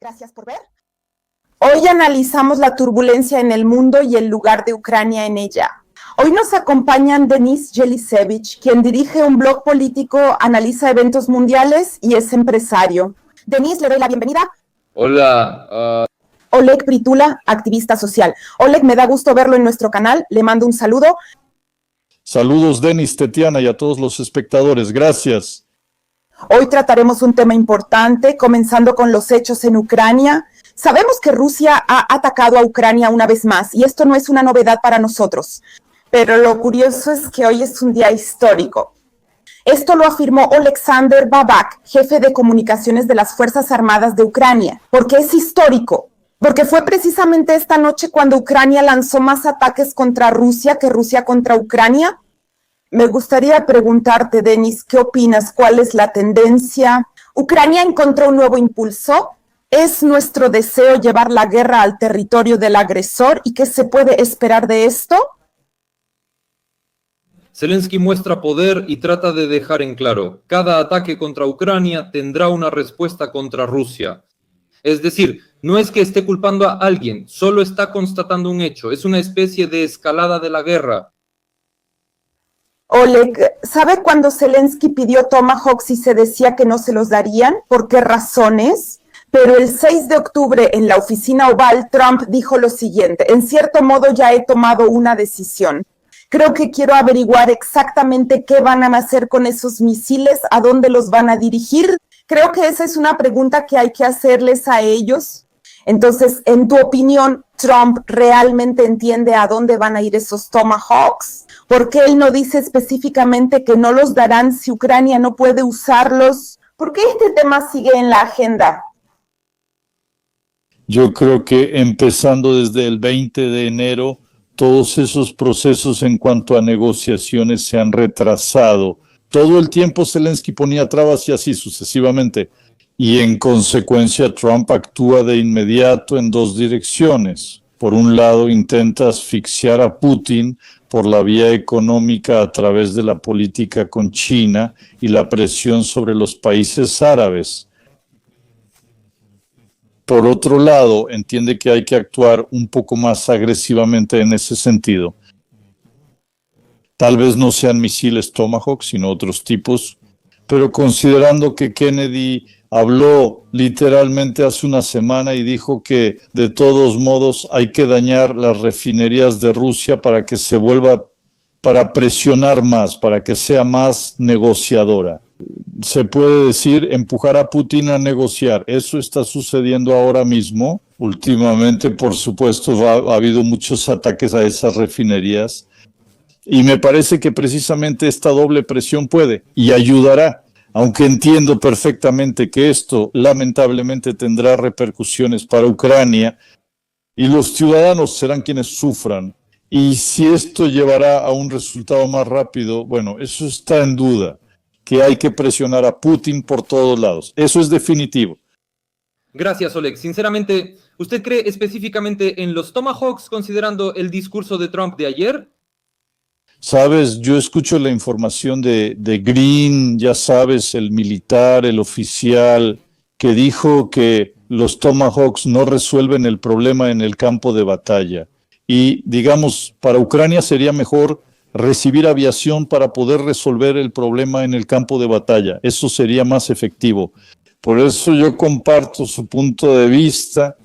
Gracias por ver. Hoy analizamos la turbulencia en el mundo y el lugar de Ucrania en ella. Hoy nos acompañan Denis Jelisevich, quien dirige un blog político, analiza eventos mundiales y es empresario. Denis, le doy la bienvenida. Hola. Oleg Pritula, activista social. Oleg, me da gusto verlo en nuestro canal. Le mando un saludo. Saludos, Denis, Tetiana y a todos los espectadores. Gracias. Hoy trataremos un tema importante, comenzando con los hechos en Ucrania. Sabemos que Rusia ha atacado a Ucrania una vez más, y esto no es una novedad para nosotros. Pero lo curioso es que hoy es un día histórico. Esto lo afirmó Oleksandr Babak, jefe de comunicaciones de las Fuerzas Armadas de Ucrania. ¿Por qué es histórico? Porque fue precisamente esta noche cuando Ucrania lanzó más ataques contra Rusia que Rusia contra Ucrania. Me gustaría preguntarte, Denis, ¿qué opinas? ¿Cuál es la tendencia? ¿Ucrania encontró un nuevo impulso? ¿Es nuestro deseo llevar la guerra al territorio del agresor? ¿Y qué se puede esperar de esto? Zelensky muestra poder y trata de dejar en claro, cada ataque contra Ucrania tendrá una respuesta contra Rusia. Es decir, no es que esté culpando a alguien, solo está constatando un hecho, es una especie de escalada de la guerra. Oleg, ¿sabe cuándo Zelensky pidió Tomahawks y se decía que no se los darían? ¿Por qué razones? Pero el 6 de octubre en la oficina oval, Trump dijo lo siguiente: en cierto modo ya he tomado una decisión. Creo que quiero averiguar exactamente qué van a hacer con esos misiles, a dónde los van a dirigir. Creo que esa es una pregunta que hay que hacerles a ellos. Entonces, en tu opinión, ¿Trump realmente entiende a dónde van a ir esos Tomahawks? ¿Por qué él no dice específicamente que no los darán si Ucrania no puede usarlos? ¿Por qué este tema sigue en la agenda? Yo creo que empezando desde el 20 de enero, todos esos procesos en cuanto a negociaciones se han retrasado. Todo el tiempo Zelensky ponía trabas y así sucesivamente. Y en consecuencia Trump actúa de inmediato en dos direcciones. Por un lado intenta asfixiar a Putin por la vía económica a través de la política con China y la presión sobre los países árabes. Por otro lado, entiende que hay que actuar un poco más agresivamente en ese sentido. Tal vez no sean misiles Tomahawk, sino otros tipos, pero considerando que Kennedy habló literalmente hace una semana y dijo que de todos modos hay que dañar las refinerías de Rusia para que se vuelva, para presionar más, para que sea más negociadora. Se puede decir empujar a Putin a negociar. Eso está sucediendo ahora mismo. Últimamente, por supuesto, ha habido muchos ataques a esas refinerías y me parece que precisamente esta doble presión puede y ayudará. Aunque entiendo perfectamente que esto lamentablemente tendrá repercusiones para Ucrania y los ciudadanos serán quienes sufran. Y si esto llevará a un resultado más rápido, bueno, eso está en duda, que hay que presionar a Putin por todos lados. Eso es definitivo. Gracias, Oleg. Sinceramente, ¿usted cree específicamente en los Tomahawks considerando el discurso de Trump de ayer? Sabes, yo escucho la información de Green, ya sabes, el militar, el oficial, que dijo que los Tomahawks no resuelven el problema en el campo de batalla. Y, digamos, para Ucrania sería mejor recibir aviación para poder resolver el problema en el campo de batalla. Eso sería más efectivo. Por eso yo comparto su punto de vista.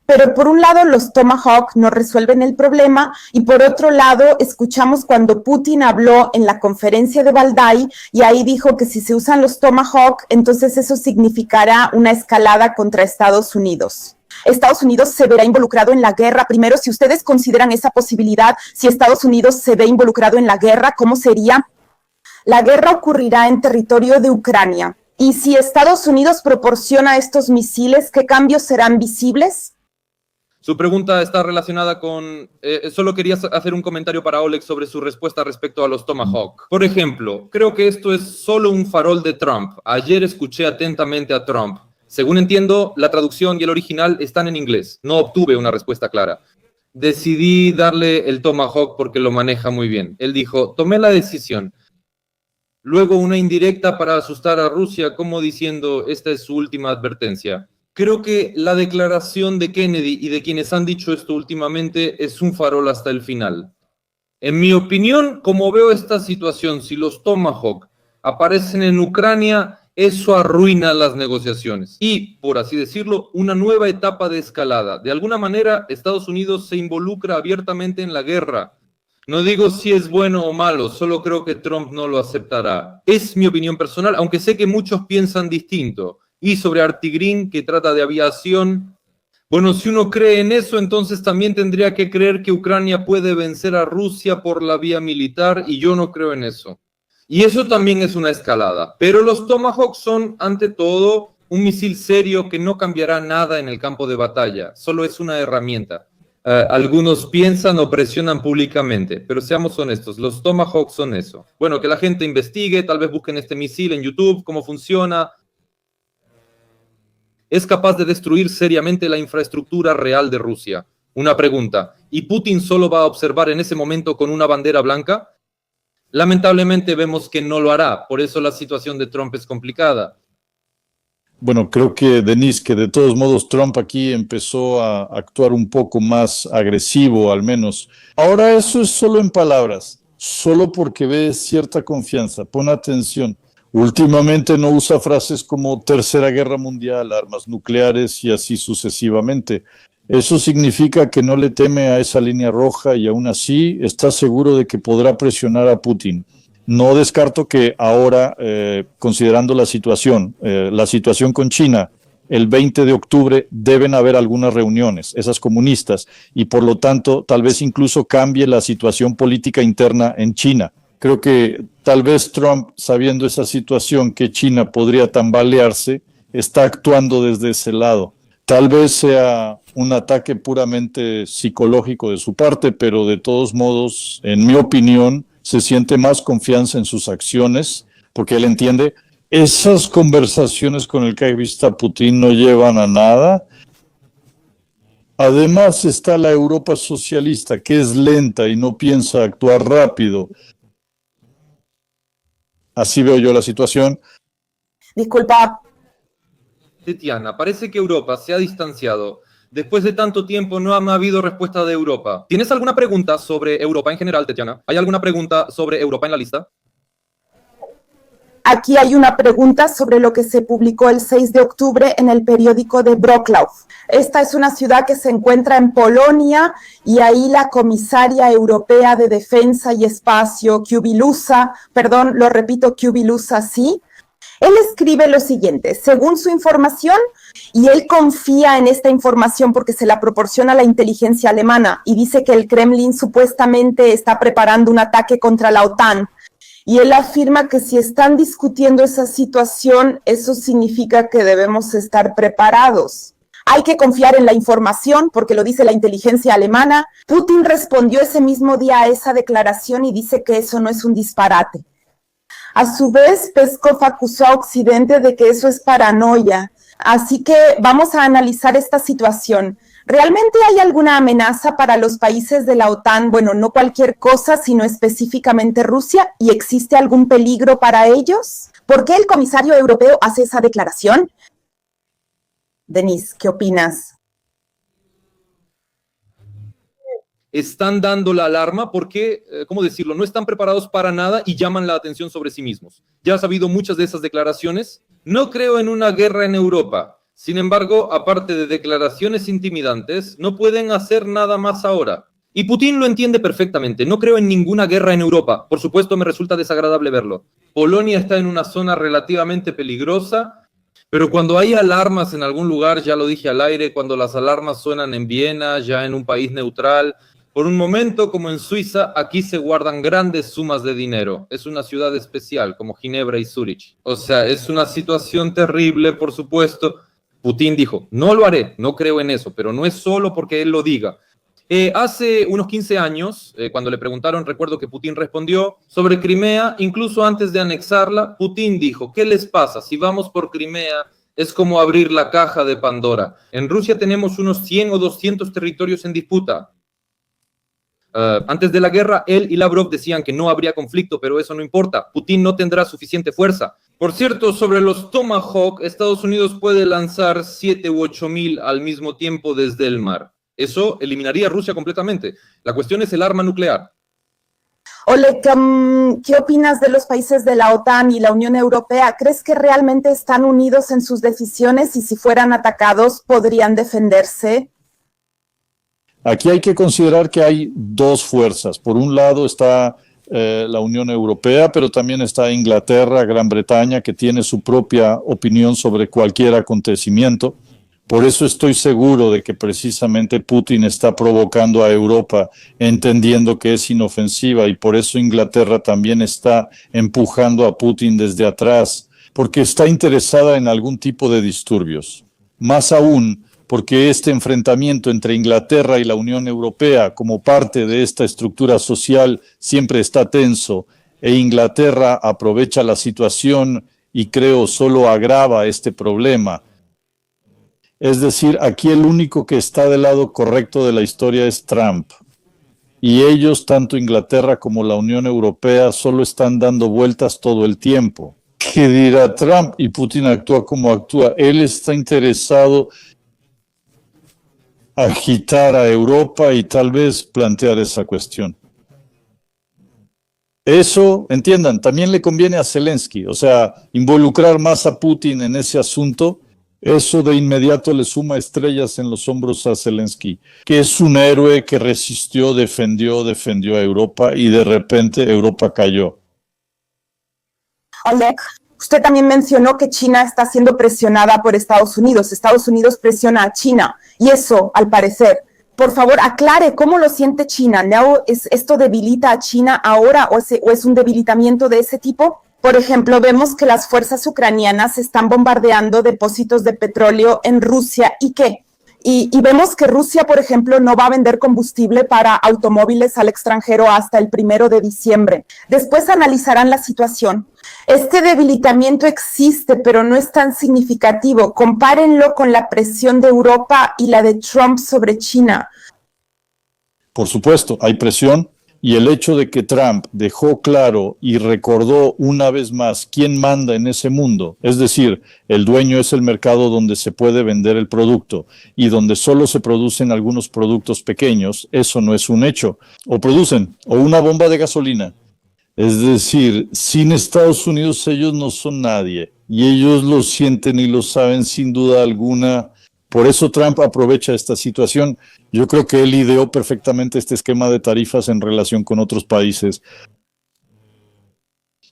Pero por un lado los Tomahawk no resuelven el problema y por otro lado escuchamos cuando Putin habló en la conferencia de Valdai y ahí dijo que si se usan los Tomahawk, entonces eso significará una escalada contra Estados Unidos. Estados Unidos se verá involucrado en la guerra. Primero, si ustedes consideran esa posibilidad, si Estados Unidos se ve involucrado en la guerra, ¿cómo sería? La guerra ocurrirá en territorio de Ucrania. Y si Estados Unidos proporciona estos misiles, ¿qué cambios serán visibles? Su pregunta está relacionada con... solo quería hacer un comentario para Oleg sobre su respuesta respecto a los Tomahawk. Por ejemplo, creo que esto es solo un farol de Trump. Ayer escuché atentamente a Trump. Según entiendo, la traducción y el original están en inglés. No obtuve una respuesta clara. Decidí darle el Tomahawk porque lo maneja muy bien. Él dijo, tomé la decisión. Luego una indirecta para asustar a Rusia, como diciendo, esta es su última advertencia. Creo que la declaración de Kennedy y de quienes han dicho esto últimamente es un farol hasta el final. En mi opinión, como veo esta situación, si los Tomahawk aparecen en Ucrania, eso arruina las negociaciones y, por así decirlo, una nueva etapa de escalada. De alguna manera, Estados Unidos se involucra abiertamente en la guerra. No digo si es bueno o malo, solo creo que Trump no lo aceptará. Es mi opinión personal, aunque sé que muchos piensan distinto. Y sobre Artigreen, que trata de aviación, bueno, si uno cree en eso, entonces también tendría que creer que Ucrania puede vencer a Rusia por la vía militar, y yo no creo en eso. Y eso también es una escalada. Pero los Tomahawk son, ante todo, un misil serio que no cambiará nada en el campo de batalla, solo es una herramienta. Algunos piensan o presionan públicamente, pero seamos honestos, los Tomahawk son eso. Bueno, que la gente investigue, tal vez busquen este misil en YouTube, cómo funciona. Es capaz de destruir seriamente la infraestructura real de Rusia. Una pregunta, ¿y Putin solo va a observar en ese momento con una bandera blanca? Lamentablemente vemos que no lo hará, por eso la situación de Trump es complicada. Bueno, creo que, Denise, que de todos modos Trump aquí empezó a actuar un poco más agresivo, al menos. Ahora eso es solo en palabras, solo porque ve cierta confianza. Pon atención. Últimamente no usa frases como Tercera Guerra Mundial, armas nucleares y así sucesivamente. Eso significa que no le teme a esa línea roja y aún así está seguro de que podrá presionar a Putin. No descarto que ahora, considerando la situación con China, el 20 de octubre deben haber algunas reuniones, esas comunistas, y por lo tanto tal vez incluso cambie la situación política interna en China. Creo que tal vez Trump, sabiendo esa situación que China podría tambalearse, está actuando desde ese lado. Tal vez sea un ataque puramente psicológico de su parte, pero de todos modos, en mi opinión, se siente más confianza en sus acciones, porque él entiende, esas conversaciones con el KGBista Putin no llevan a nada. Además está la Europa socialista, que es lenta y no piensa actuar rápido. Así veo yo la situación. Disculpa. Tetiana, parece que Europa se ha distanciado. Después de tanto tiempo no ha habido respuesta de Europa. ¿Tienes alguna pregunta sobre Europa en general, Tetiana? ¿Hay alguna pregunta sobre Europa en la lista? Aquí hay una pregunta sobre lo que se publicó el 6 de octubre en el periódico de Wrocław. Esta es una ciudad que se encuentra en Polonia y ahí la comisaria europea de Defensa y Espacio, Kubilusa, perdón, lo repito, Kubilusa, sí. Él escribe lo siguiente, según su información, y él confía en esta información porque se la proporciona la inteligencia alemana y dice que el Kremlin supuestamente está preparando un ataque contra la OTAN. Y él afirma que si están discutiendo esa situación, eso significa que debemos estar preparados. Hay que confiar en la información porque lo dice la inteligencia alemana. Putin respondió ese mismo día a esa declaración y dice que eso no es un disparate. A su vez, Peskov acusó a Occidente de que eso es paranoia. Así que vamos a analizar esta situación. ¿Realmente hay alguna amenaza para los países de la OTAN? Bueno, no cualquier cosa, sino específicamente Rusia. ¿Y existe algún peligro para ellos? ¿Por qué el comisario europeo hace esa declaración? Denise, ¿qué opinas? Están dando la alarma porque, ¿cómo decirlo? No están preparados para nada y llaman la atención sobre sí mismos. Ya has habido muchas de esas declaraciones. No creo en una guerra en Europa. Sin embargo, aparte de declaraciones intimidantes, no pueden hacer nada más ahora. Y Putin lo entiende perfectamente. No creo en ninguna guerra en Europa. Por supuesto, me resulta desagradable verlo. Polonia está en una zona relativamente peligrosa, pero cuando hay alarmas en algún lugar, ya lo dije al aire, cuando las alarmas suenan en Viena, ya en un país neutral, por un momento, como en Suiza, aquí se guardan grandes sumas de dinero. Es una ciudad especial, como Ginebra y Zúrich. O sea, es una situación terrible, por supuesto. Putin dijo, no lo haré, no creo en eso, pero no es solo porque él lo diga. Hace unos 15 años, cuando le preguntaron, recuerdo que Putin respondió sobre Crimea, incluso antes de anexarla, Putin dijo, ¿qué les pasa? Si vamos por Crimea, es como abrir la caja de Pandora. En Rusia tenemos unos 100 o 200 territorios en disputa. Antes de la guerra, él y Lavrov decían que no habría conflicto, pero eso no importa. Putin no tendrá suficiente fuerza. Por cierto, sobre los Tomahawk, Estados Unidos puede lanzar 7 u 8 mil al mismo tiempo desde el mar. Eso eliminaría a Rusia completamente. La cuestión es el arma nuclear. Oleg, ¿qué opinas de los países de la OTAN y la Unión Europea? ¿Crees que realmente están unidos en sus decisiones y si fueran atacados podrían defenderse? Aquí hay que considerar que hay dos fuerzas. Por un lado está la Unión Europea, pero también está Inglaterra, Gran Bretaña, que tiene su propia opinión sobre cualquier acontecimiento. Por eso estoy seguro de que precisamente Putin está provocando a Europa, entendiendo que es inofensiva, y por eso Inglaterra también está empujando a Putin desde atrás, porque está interesada en algún tipo de disturbios. Más aún, porque este enfrentamiento entre Inglaterra y la Unión Europea como parte de esta estructura social siempre está tenso, e Inglaterra aprovecha la situación y creo solo agrava este problema. Es decir, aquí el único que está del lado correcto de la historia es Trump. Y ellos, tanto Inglaterra como la Unión Europea, solo están dando vueltas todo el tiempo. ¿Qué dirá Trump? Y Putin actúa como actúa. Él está interesado en agitar a Europa y tal vez plantear esa cuestión. Eso, entiendan, también le conviene a Zelensky. O sea, involucrar más a Putin en ese asunto. Eso de inmediato le suma estrellas en los hombros a Zelensky, que es un héroe que resistió, defendió a Europa y de repente Europa cayó. Oleg, usted también mencionó que China está siendo presionada por Estados Unidos. Estados Unidos presiona a China y eso, al parecer, por favor, aclare cómo lo siente China. ¿Esto debilita a China ahora o es un debilitamiento de ese tipo? Por ejemplo, vemos que las fuerzas ucranianas están bombardeando depósitos de petróleo en Rusia. ¿Y qué? Y vemos que Rusia, por ejemplo, no va a vender combustible para automóviles al extranjero hasta el 1 de diciembre. Después analizarán la situación. Este debilitamiento existe, pero no es tan significativo. Compárenlo con la presión de Europa y la de Trump sobre China. Por supuesto, hay presión. Y el hecho de que Trump dejó claro y recordó una vez más quién manda en ese mundo, es decir, el dueño es el mercado donde se puede vender el producto y donde solo se producen algunos productos pequeños, eso no es un hecho. O producen, o una bomba de gasolina. Es decir, sin Estados Unidos ellos no son nadie y ellos lo sienten y lo saben sin duda alguna. Por eso Trump aprovecha esta situación. Yo creo que él ideó perfectamente este esquema de tarifas en relación con otros países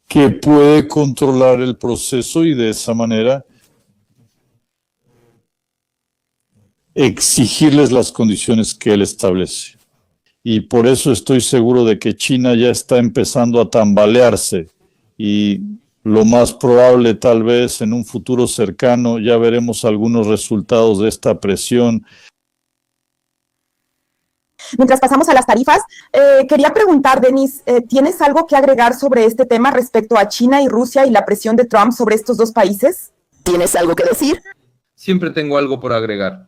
que puede controlar el proceso y de esa manera exigirles las condiciones que él establece. Y por eso estoy seguro de que China ya está empezando a tambalearse y lo más probable, tal vez en un futuro cercano, ya veremos algunos resultados de esta presión. Mientras pasamos a las tarifas, quería preguntar, Denis, ¿tienes algo que agregar sobre este tema respecto a China y Rusia y la presión de Trump sobre estos dos países? ¿Tienes algo que decir? Siempre tengo algo por agregar.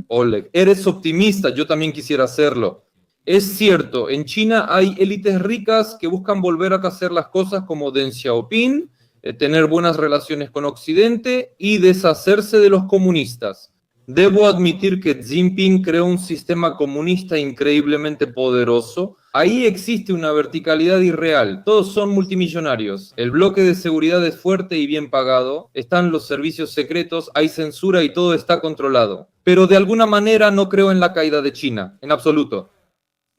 Oleg, eres optimista, yo también quisiera hacerlo. Es cierto, en China hay élites ricas que buscan volver a hacer las cosas como Deng Xiaoping, tener buenas relaciones con Occidente y deshacerse de los comunistas. Debo admitir que Xi Jinping creó un sistema comunista increíblemente poderoso. Ahí existe una verticalidad irreal. Todos son multimillonarios. El bloque de seguridad es fuerte y bien pagado. Están los servicios secretos, hay censura y todo está controlado. Pero de alguna manera no creo en la caída de China, en absoluto.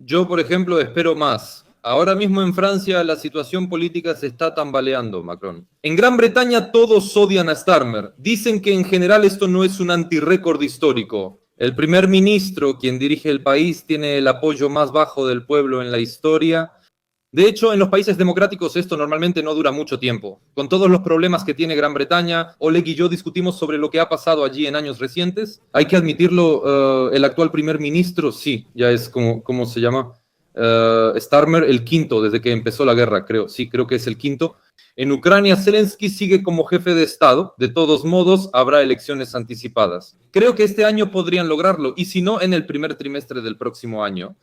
Yo, por ejemplo, espero más. Ahora mismo en Francia la situación política se está tambaleando, Macron. En Gran Bretaña todos odian a Starmer. Dicen que en general esto no es un antirrécord histórico. El primer ministro, quien dirige el país, tiene el apoyo más bajo del pueblo en la historia. De hecho, en los países democráticos esto normalmente no dura mucho tiempo. Con todos los problemas que tiene Gran Bretaña, Oleg y yo discutimos sobre lo que ha pasado allí en años recientes. Hay que admitirlo, el actual primer ministro, sí, ya es como se llama, Starmer, el quinto desde que empezó la guerra, creo. Sí, creo que es el quinto. En Ucrania, Zelensky sigue como jefe de Estado. De todos modos, habrá elecciones anticipadas. Creo que este año podrían lograrlo, y si no, en el primer trimestre del próximo año.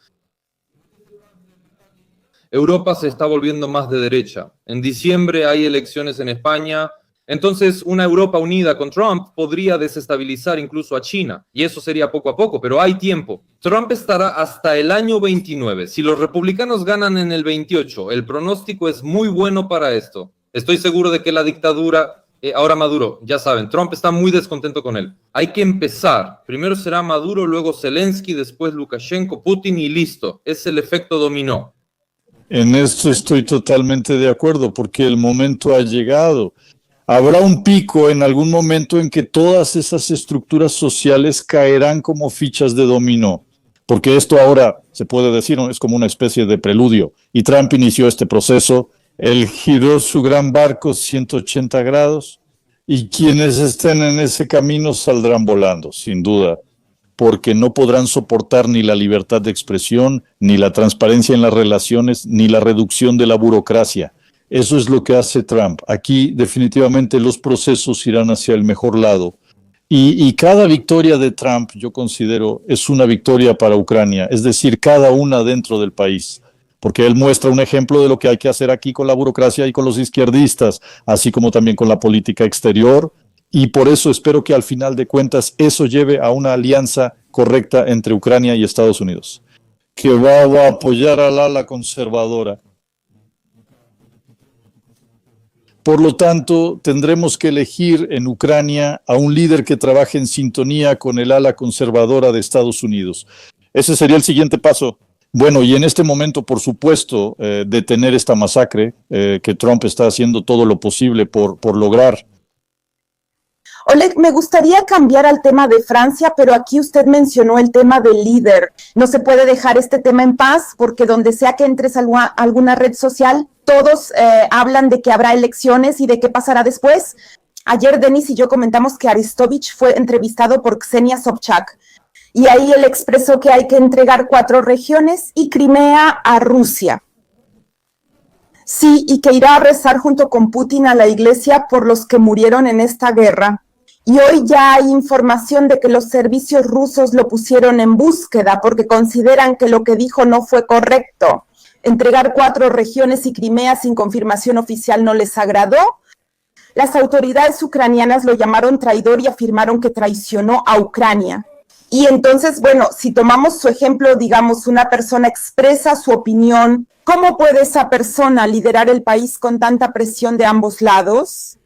Europa se está volviendo más de derecha. En diciembre hay elecciones en España. Entonces, una Europa unida con Trump podría desestabilizar incluso a China, y eso sería poco a poco, pero hay tiempo. Trump estará hasta el año 29. Si los republicanos ganan en el 28, el pronóstico es muy bueno para esto. Estoy seguro de que la dictadura, ahora Maduro, ya saben, Trump está muy descontento con él. Hay que empezar. Primero será Maduro, luego Zelensky, después Lukashenko, Putin y listo. Es el efecto dominó. En esto estoy totalmente de acuerdo, porque el momento ha llegado. Habrá un pico en algún momento en que todas esas estructuras sociales caerán como fichas de dominó, porque esto ahora se puede decir, ¿no?, es como una especie de preludio, y Trump inició este proceso, él giró su gran barco 180 grados, y quienes estén en ese camino saldrán volando, sin duda, porque no podrán soportar ni la libertad de expresión, ni la transparencia en las relaciones, ni la reducción de la burocracia. Eso es lo que hace Trump. Aquí definitivamente los procesos irán hacia el mejor lado. Y cada victoria de Trump, yo considero, es una victoria para Ucrania, es decir, cada una dentro del país, porque él muestra un ejemplo de lo que hay que hacer aquí con la burocracia y con los izquierdistas, así como también con la política exterior, y por eso espero que al final de cuentas eso lleve a una alianza correcta entre Ucrania y Estados Unidos, que va a apoyar al ala conservadora. Por lo tanto, tendremos que elegir en Ucrania a un líder que trabaje en sintonía con el ala conservadora de Estados Unidos. Ese sería el siguiente paso. Bueno, y en este momento, por supuesto, detener esta masacre que Trump está haciendo todo lo posible por lograr. Oleg, me gustaría cambiar al tema de Francia, pero aquí usted mencionó el tema del líder. No se puede dejar este tema en paz porque donde sea que entres a alguna red social, todos hablan de que habrá elecciones y de qué pasará después. Ayer Denis y yo comentamos que Aristovich fue entrevistado por Ksenia Sobchak y ahí él expresó que hay que entregar 4 regiones y Crimea a Rusia. Sí, y que irá a rezar junto con Putin a la iglesia por los que murieron en esta guerra. Y hoy ya hay información de que los servicios rusos lo pusieron en búsqueda porque consideran que lo que dijo no fue correcto. Entregar 4 regiones y Crimea sin confirmación oficial no les agradó. Las autoridades ucranianas lo llamaron traidor y afirmaron que traicionó a Ucrania. Y entonces, bueno, si tomamos su ejemplo, digamos, una persona expresa su opinión, ¿cómo puede esa persona liderar el país con tanta presión de ambos lados?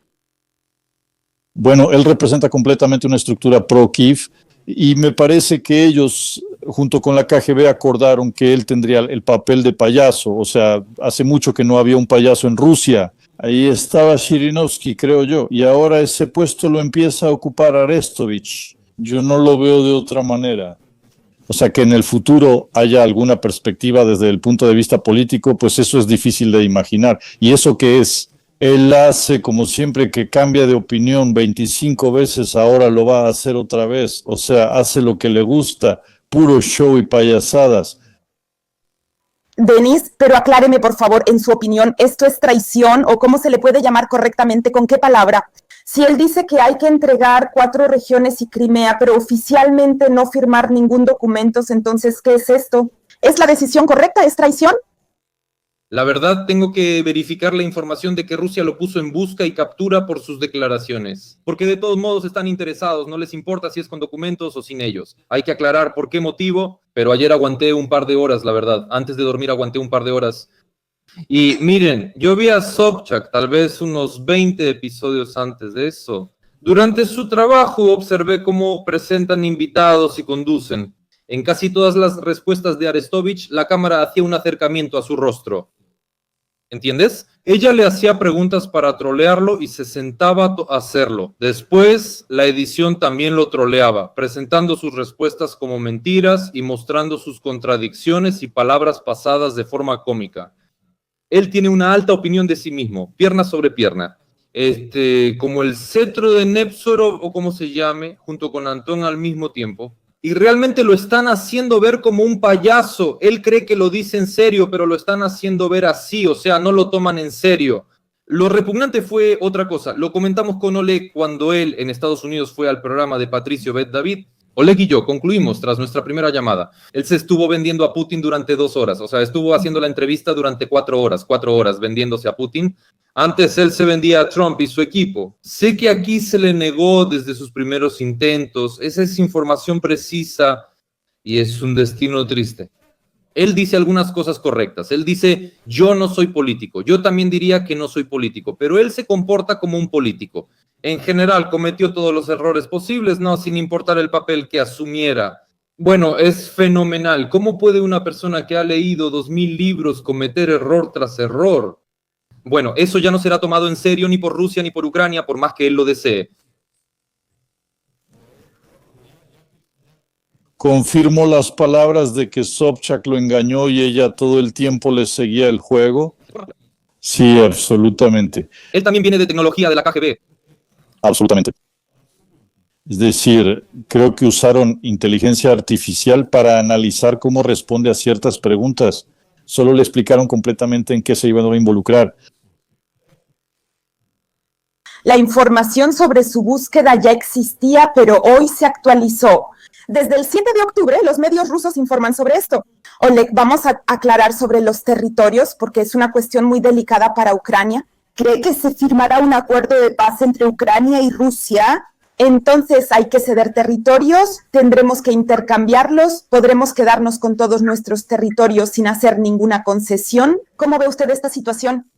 Bueno, él representa completamente una estructura pro-Kiev y me parece que ellos, junto con la KGB, acordaron que él tendría el papel de payaso. O sea, hace mucho que no había un payaso en Rusia. Ahí estaba Zhirinovsky, creo yo, y ahora ese puesto lo empieza a ocupar Arestovich. Yo no lo veo de otra manera. O sea, que en el futuro haya alguna perspectiva desde el punto de vista político, pues eso es difícil de imaginar. ¿Y eso qué es? Él hace, como siempre, que cambia de opinión 25 veces, ahora lo va a hacer otra vez. O sea, hace lo que le gusta, puro show y payasadas. Denis, pero acláreme, por favor, en su opinión, ¿esto es traición o cómo se le puede llamar correctamente? ¿Con qué palabra? Si él dice que hay que entregar 4 regiones y Crimea, pero oficialmente no firmar ningún documento, entonces, ¿qué es esto? ¿Es la decisión correcta? ¿Es traición? La verdad, tengo que verificar la información de que Rusia lo puso en busca y captura por sus declaraciones. Porque de todos modos están interesados, no les importa si es con documentos o sin ellos. Hay que aclarar por qué motivo, pero ayer aguanté un par de horas, la verdad. Antes de dormir aguanté un par de horas. Y miren, yo vi a Sobchak tal vez unos 20 episodios antes de eso. Durante su trabajo observé cómo presentan invitados y conducen. En casi todas las respuestas de Arestovich, la cámara hacía un acercamiento a su rostro. ¿Entiendes? Ella le hacía preguntas para trolearlo y se sentaba a hacerlo. Después, la edición también lo troleaba, presentando sus respuestas como mentiras y mostrando sus contradicciones y palabras pasadas de forma cómica. Él tiene una alta opinión de sí mismo, pierna sobre pierna. Como el cetro de Nevzorov o como se llame, junto con Antón al mismo tiempo. Y realmente lo están haciendo ver como un payaso. Él cree que lo dice en serio, pero lo están haciendo ver así, o sea, no lo toman en serio. Lo repugnante fue otra cosa. Lo comentamos con Oleg cuando él en Estados Unidos fue al programa de Patricio Bet David. Oleg y yo concluimos tras nuestra primera llamada. Él se estuvo vendiendo a Putin durante 2 horas, o sea, estuvo haciendo la entrevista durante 4 horas vendiéndose a Putin. Antes él se vendía a Trump y su equipo. Sé que aquí se le negó desde sus primeros intentos. Esa es información precisa y es un destino triste. Él dice algunas cosas correctas. Él dice, yo no soy político. Yo también diría que no soy político, pero él se comporta como un político. En general, cometió todos los errores posibles, no, sin importar el papel que asumiera. Bueno, es fenomenal. ¿Cómo puede una persona que ha leído 2000 libros cometer error tras error? Bueno, eso ya no será tomado en serio ni por Rusia ni por Ucrania, por más que él lo desee. Confirmo las palabras de que Sobchak lo engañó y ella todo el tiempo le seguía el juego. Sí, absolutamente. Él también viene de tecnología de la KGB. Absolutamente. Es decir, creo que usaron inteligencia artificial para analizar cómo responde a ciertas preguntas. Solo le explicaron completamente en qué se iban a involucrar. La información sobre su búsqueda ya existía, pero hoy se actualizó. Desde el 7 de octubre, los medios rusos informan sobre esto. Oleg, vamos a aclarar sobre los territorios, porque es una cuestión muy delicada para Ucrania. ¿Cree que se firmará un acuerdo de paz entre Ucrania y Rusia? Entonces hay que ceder territorios, tendremos que intercambiarlos, podremos quedarnos con todos nuestros territorios sin hacer ninguna concesión. ¿Cómo ve usted esta situación?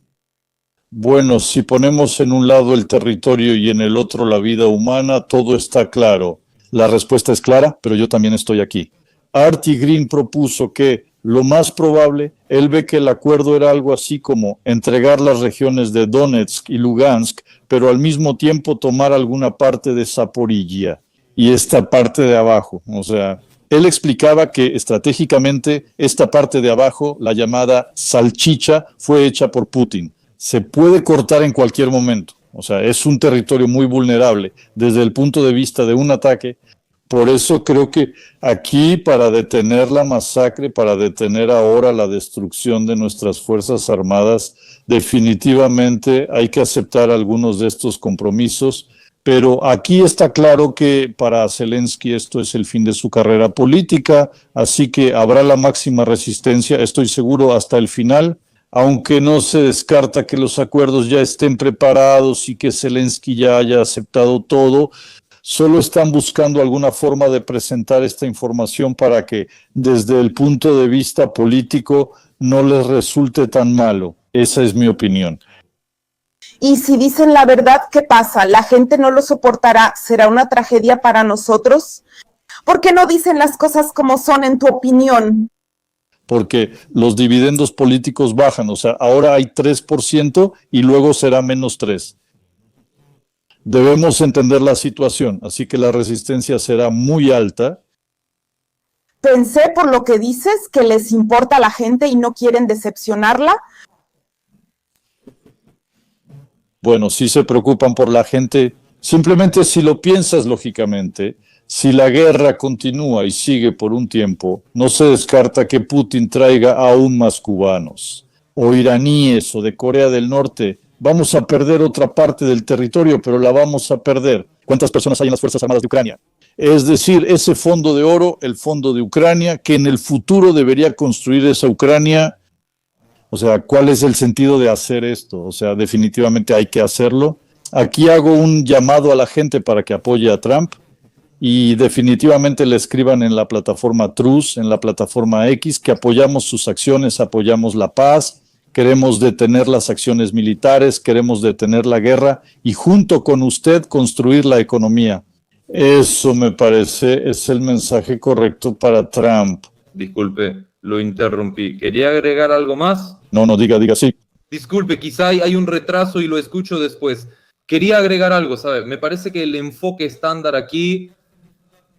Bueno, si ponemos en un lado el territorio y en el otro la vida humana, todo está claro. La respuesta es clara, pero yo también estoy aquí. Artie Green propuso que, lo más probable, él ve que el acuerdo era algo así como entregar las regiones de Donetsk y Lugansk, pero al mismo tiempo tomar alguna parte de Zaporilla y esta parte de abajo. O sea, él explicaba que estratégicamente esta parte de abajo, la llamada salchicha, fue hecha por Putin. Se puede cortar en cualquier momento. O sea, es un territorio muy vulnerable desde el punto de vista de un ataque. Por eso creo que aquí, para detener la masacre, para detener ahora la destrucción de nuestras Fuerzas Armadas, definitivamente hay que aceptar algunos de estos compromisos. Pero aquí está claro que para Zelensky esto es el fin de su carrera política, así que habrá la máxima resistencia, estoy seguro, hasta el final. Aunque no se descarta que los acuerdos ya estén preparados y que Zelensky ya haya aceptado todo, solo están buscando alguna forma de presentar esta información para que desde el punto de vista político no les resulte tan malo. Esa es mi opinión. Y si dicen la verdad, ¿qué pasa? ¿La gente no lo soportará? ¿Será una tragedia para nosotros? ¿Por qué no dicen las cosas como son, en tu opinión? Porque los dividendos políticos bajan, o sea, ahora hay 3% y luego será menos 3%. Debemos entender la situación, así que la resistencia será muy alta. Pensé, por lo que dices, que les importa a la gente y no quieren decepcionarla. Bueno, sí se preocupan por la gente. Simplemente si lo piensas lógicamente, si la guerra continúa y sigue por un tiempo, no se descarta que Putin traiga aún más cubanos, o iraníes, o de Corea del Norte. Vamos a perder otra parte del territorio, pero la vamos a perder. ¿Cuántas personas hay en las Fuerzas Armadas de Ucrania? Es decir, ese fondo de oro, el fondo de Ucrania, que en el futuro debería construir esa Ucrania. O sea, ¿cuál es el sentido de hacer esto? O sea, definitivamente hay que hacerlo. Aquí hago un llamado a la gente para que apoye a Trump y definitivamente le escriban en la plataforma Truth, en la plataforma X, que apoyamos sus acciones, apoyamos la paz, queremos detener las acciones militares, queremos detener la guerra y junto con usted construir la economía. Eso me parece es el mensaje correcto para Trump. Disculpe, lo interrumpí. ¿Quería agregar algo más? No, diga sí. Disculpe, quizá hay un retraso y lo escucho después. Quería agregar algo, ¿sabe? Me parece que el enfoque estándar aquí,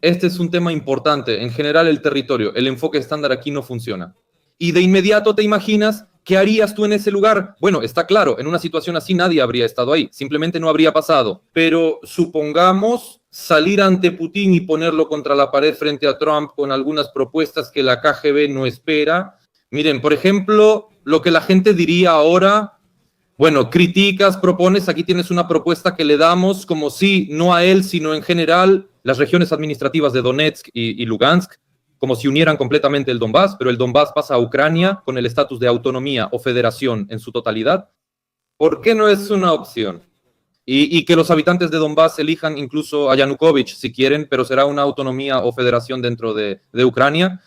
este es un tema importante. En general, el territorio, el enfoque estándar aquí no funciona. Y de inmediato te imaginas, ¿qué harías tú en ese lugar? Bueno, está claro, en una situación así nadie habría estado ahí, simplemente no habría pasado. Pero supongamos salir ante Putin y ponerlo contra la pared frente a Trump con algunas propuestas que la KGB no espera. Miren, por ejemplo, lo que la gente diría ahora, Bueno, criticas, propones, aquí tienes una propuesta que le damos como si, no a él, sino en general, las regiones administrativas de Donetsk y Lugansk, como si unieran completamente el Donbass, pero el Donbass pasa a Ucrania con el estatus de autonomía o federación en su totalidad. ¿Por qué no es una opción? Y que los habitantes de Donbass elijan incluso a Yanukovych si quieren, pero será una autonomía o federación dentro de Ucrania.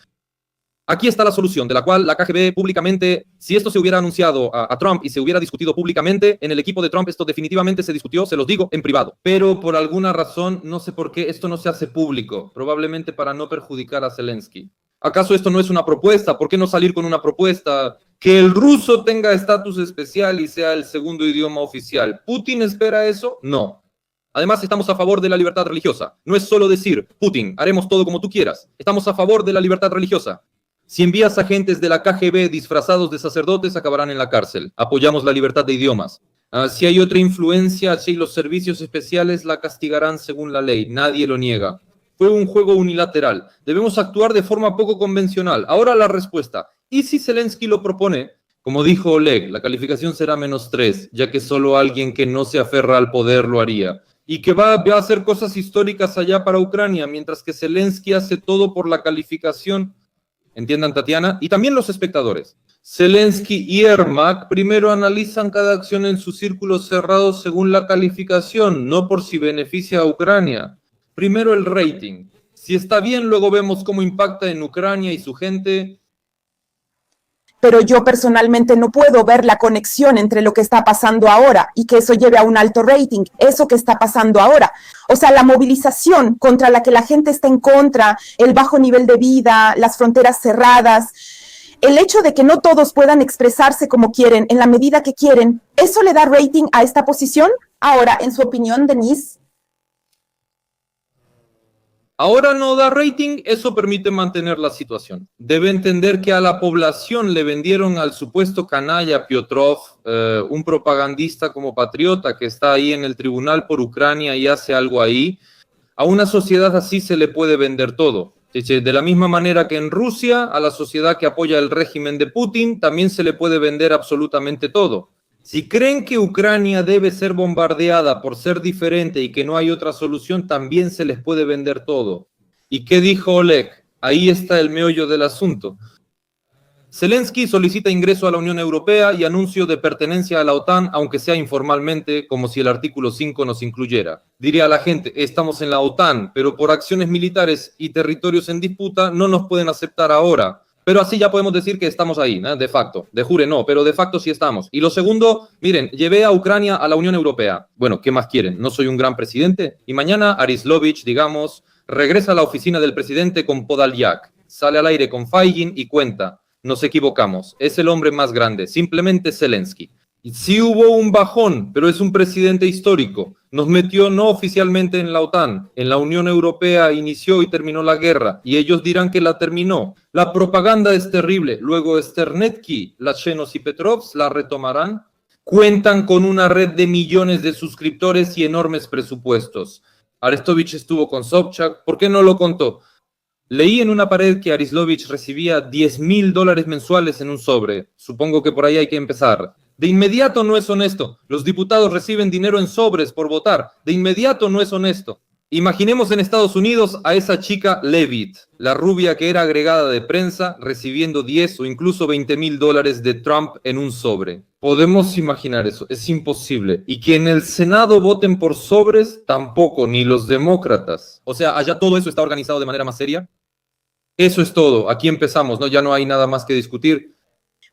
Aquí está la solución, de la cual la KGB públicamente, si esto se hubiera anunciado a Trump y se hubiera discutido públicamente, en el equipo de Trump esto definitivamente se discutió, se los digo, en privado. Pero por alguna razón, no sé por qué, esto no se hace público, probablemente para no perjudicar a Zelensky. ¿Acaso esto no es una propuesta? ¿Por qué no salir con una propuesta? Que el ruso tenga estatus especial y sea el segundo idioma oficial. ¿Putin espera eso? No. Además, estamos a favor de la libertad religiosa. No es solo decir, Putin, haremos todo como tú quieras. Estamos a favor de la libertad religiosa. Si envías agentes de la KGB disfrazados de sacerdotes, acabarán en la cárcel. Apoyamos la libertad de idiomas. Si hay otra influencia, si los servicios especiales la castigarán según la ley. Nadie lo niega. Fue un juego unilateral. Debemos actuar de forma poco convencional. Ahora la respuesta. ¿Y si Zelensky lo propone? Como dijo Oleg, la calificación será -3, ya que solo alguien que no se aferra al poder lo haría. Y que va a hacer cosas históricas allá para Ucrania, mientras que Zelensky hace todo por la calificación. Entiendan, Tatiana, y también los espectadores. Zelensky y Ermak primero analizan cada acción en sus círculos cerrados según la calificación, no por si beneficia a Ucrania. Primero el rating. Si está bien, luego vemos cómo impacta en Ucrania y su gente. Pero yo personalmente no puedo ver la conexión entre lo que está pasando ahora y que eso lleve a un alto rating, eso que está pasando ahora. O sea, la movilización contra la que la gente está en contra, el bajo nivel de vida, las fronteras cerradas, el hecho de que no todos puedan expresarse como quieren, en la medida que quieren, ¿eso le da rating a esta posición? Ahora, en su opinión, Denise. Ahora no da rating, eso permite mantener la situación. Debe entender que a la población le vendieron al supuesto canalla Piotrov, un propagandista como patriota que está ahí en el tribunal por Ucrania y hace algo ahí. A una sociedad así se le puede vender todo. De la misma manera que en Rusia, a la sociedad que apoya el régimen de Putin, también se le puede vender absolutamente todo. Si creen que Ucrania debe ser bombardeada por ser diferente y que no hay otra solución, también se les puede vender todo. ¿Y qué dijo Oleg? Ahí está el meollo del asunto. Zelensky solicita ingreso a la Unión Europea y anuncio de pertenencia a la OTAN, aunque sea informalmente, como si el artículo 5 nos incluyera. Diría a la gente, estamos en la OTAN, pero por acciones militares y territorios en disputa no nos pueden aceptar ahora. Pero así ya podemos decir que estamos ahí, ¿no? De facto. De jure no, pero de facto sí estamos. Y lo segundo, miren, llevé a Ucrania a la Unión Europea. Bueno, ¿qué más quieren? ¿No soy un gran presidente? Y mañana Arislovich, digamos, regresa a la oficina del presidente con Podolyak, sale al aire con Feigin y cuenta, nos equivocamos, es el hombre más grande, simplemente Zelensky. Y sí hubo un bajón, pero es un presidente histórico. Nos metió no oficialmente en la OTAN. En la Unión Europea inició y terminó la guerra. Y ellos dirán que la terminó. La propaganda es terrible. Luego Sternetsky, Lachenos y Petrovs la retomarán. Cuentan con una red de millones de suscriptores y enormes presupuestos. Arestovich estuvo con Sobchak. ¿Por qué no lo contó? Leí en una pared que Arislovich recibía $10,000 mensuales en un sobre. Supongo que por ahí hay que empezar. De inmediato no es honesto. Los diputados reciben dinero en sobres por votar. De inmediato no es honesto. Imaginemos en Estados Unidos a esa chica Levitt, la rubia que era agregada de prensa, recibiendo 10 o incluso $20,000 de Trump en un sobre. Podemos imaginar eso, es imposible. Y que en el Senado voten por sobres, tampoco, ni los demócratas. O sea, allá todo eso está organizado de manera más seria. Eso es todo, aquí empezamos, ¿no? Ya no hay nada más que discutir.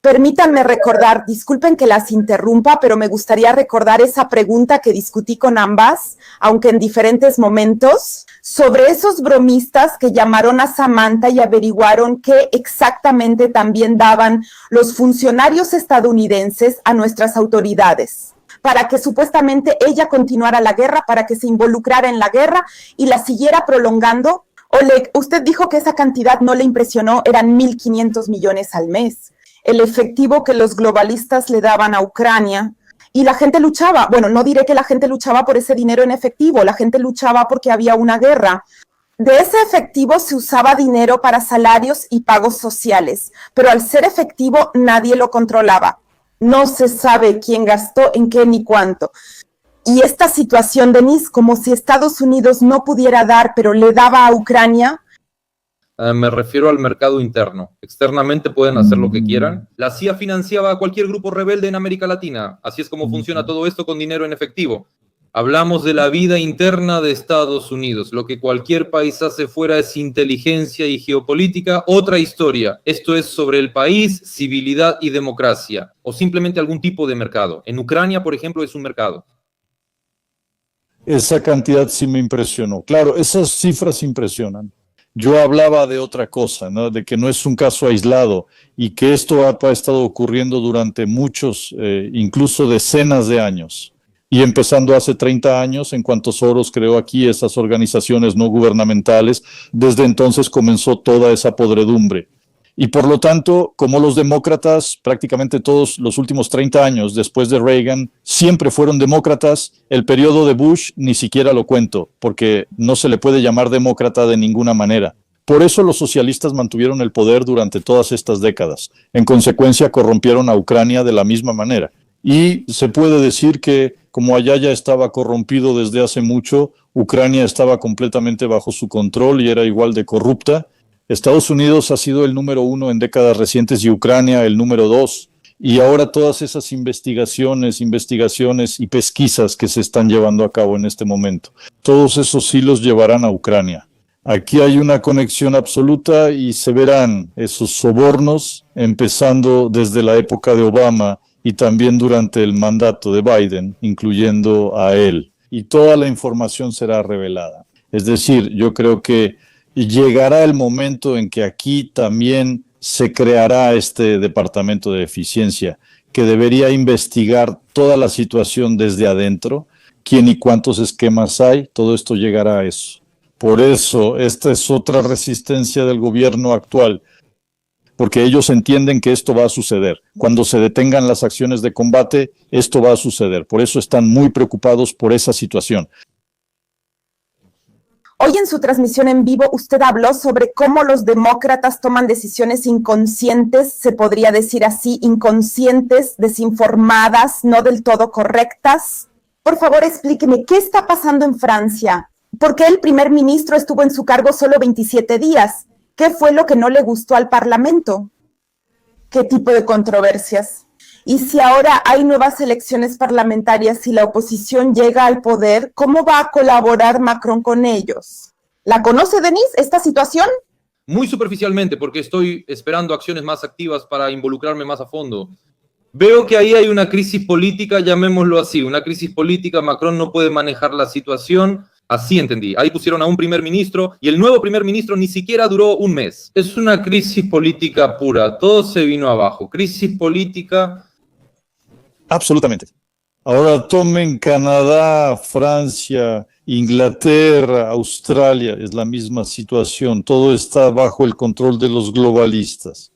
Permítanme recordar, disculpen que las interrumpa, pero me gustaría recordar esa pregunta que discutí con ambas, aunque en diferentes momentos, sobre esos bromistas que llamaron a Samantha y averiguaron qué exactamente también daban los funcionarios estadounidenses a nuestras autoridades, para que supuestamente ella continuara la guerra, para que se involucrara en la guerra y la siguiera prolongando. Oleg, usted dijo que esa cantidad no le impresionó, eran 1.500 millones al mes. El efectivo que los globalistas le daban a Ucrania y la gente luchaba. Bueno, no diré que la gente luchaba por ese dinero en efectivo, la gente luchaba porque había una guerra. De ese efectivo se usaba dinero para salarios y pagos sociales, pero al ser efectivo nadie lo controlaba. no se sabe quién gastó, en qué ni cuánto. Y esta situación, Denis, como si Estados Unidos no pudiera dar, pero le daba a Ucrania. Me refiero al mercado interno. Externamente pueden hacer lo que quieran. La CIA financiaba a cualquier grupo rebelde en América Latina. Así es como funciona todo esto con dinero en efectivo. Hablamos de la vida interna de Estados Unidos. Lo que cualquier país hace fuera es inteligencia y geopolítica. Otra historia. Esto es sobre el país, civilidad y democracia. O simplemente algún tipo de mercado. En Ucrania, por ejemplo, es un mercado. Esa cantidad sí me impresionó. Claro, esas cifras impresionan. Yo hablaba de otra cosa, ¿no? De que no es un caso aislado y que esto ha estado ocurriendo durante muchos, incluso decenas de años. Y empezando hace 30 años, en cuanto Soros creó aquí esas organizaciones no gubernamentales, desde entonces comenzó toda esa podredumbre. Y por lo tanto, como los demócratas, prácticamente todos los últimos 30 años después de Reagan, siempre fueron demócratas, el periodo de Bush ni siquiera lo cuento, porque no se le puede llamar demócrata de ninguna manera. Por eso los socialistas mantuvieron el poder durante todas estas décadas. En consecuencia, corrompieron a Ucrania de la misma manera. Y se puede decir que, como allá ya estaba corrompido desde hace mucho, Ucrania estaba completamente bajo su control y era igual de corrupta. Estados Unidos ha sido el número 1 en décadas recientes y Ucrania el número 2. Y ahora todas esas investigaciones y pesquisas que se están llevando a cabo en este momento, todos esos hilos llevarán a Ucrania. Aquí hay una conexión absoluta y se verán esos sobornos empezando desde la época de Obama y también durante el mandato de Biden, incluyendo a él. Y toda la información será revelada. Es decir, yo creo que llegará el momento en que aquí también se creará este departamento de eficiencia que debería investigar toda la situación desde adentro, quién y cuántos esquemas hay, todo esto llegará a eso. Por eso, esta es otra resistencia del gobierno actual, porque ellos entienden que esto va a suceder. Cuando se detengan las acciones de combate, esto va a suceder. Por eso están muy preocupados por esa situación. Hoy en su transmisión en vivo usted habló sobre cómo los demócratas toman decisiones inconscientes, se podría decir así, inconscientes, desinformadas, no del todo correctas. Por favor, explíqueme, ¿qué está pasando en Francia? ¿Por qué el primer ministro estuvo en su cargo solo 27 días? ¿Qué fue lo que no le gustó al Parlamento? ¿Qué tipo de controversias? Y si ahora hay nuevas elecciones parlamentarias y la oposición llega al poder, ¿cómo va a colaborar Macron con ellos? ¿La conoce, Denis, esta situación? Muy superficialmente, porque estoy esperando acciones más activas para involucrarme más a fondo. Veo que ahí hay una crisis política, llamémoslo así, una crisis política. Macron no puede manejar la situación. Así entendí. Ahí pusieron a un primer ministro y el nuevo primer ministro ni siquiera duró un mes. Es una crisis política pura. Todo se vino abajo. Crisis política. Absolutamente. Ahora tomen Canadá, Francia, Inglaterra, Australia, es la misma situación. Todo está bajo el control de los globalistas.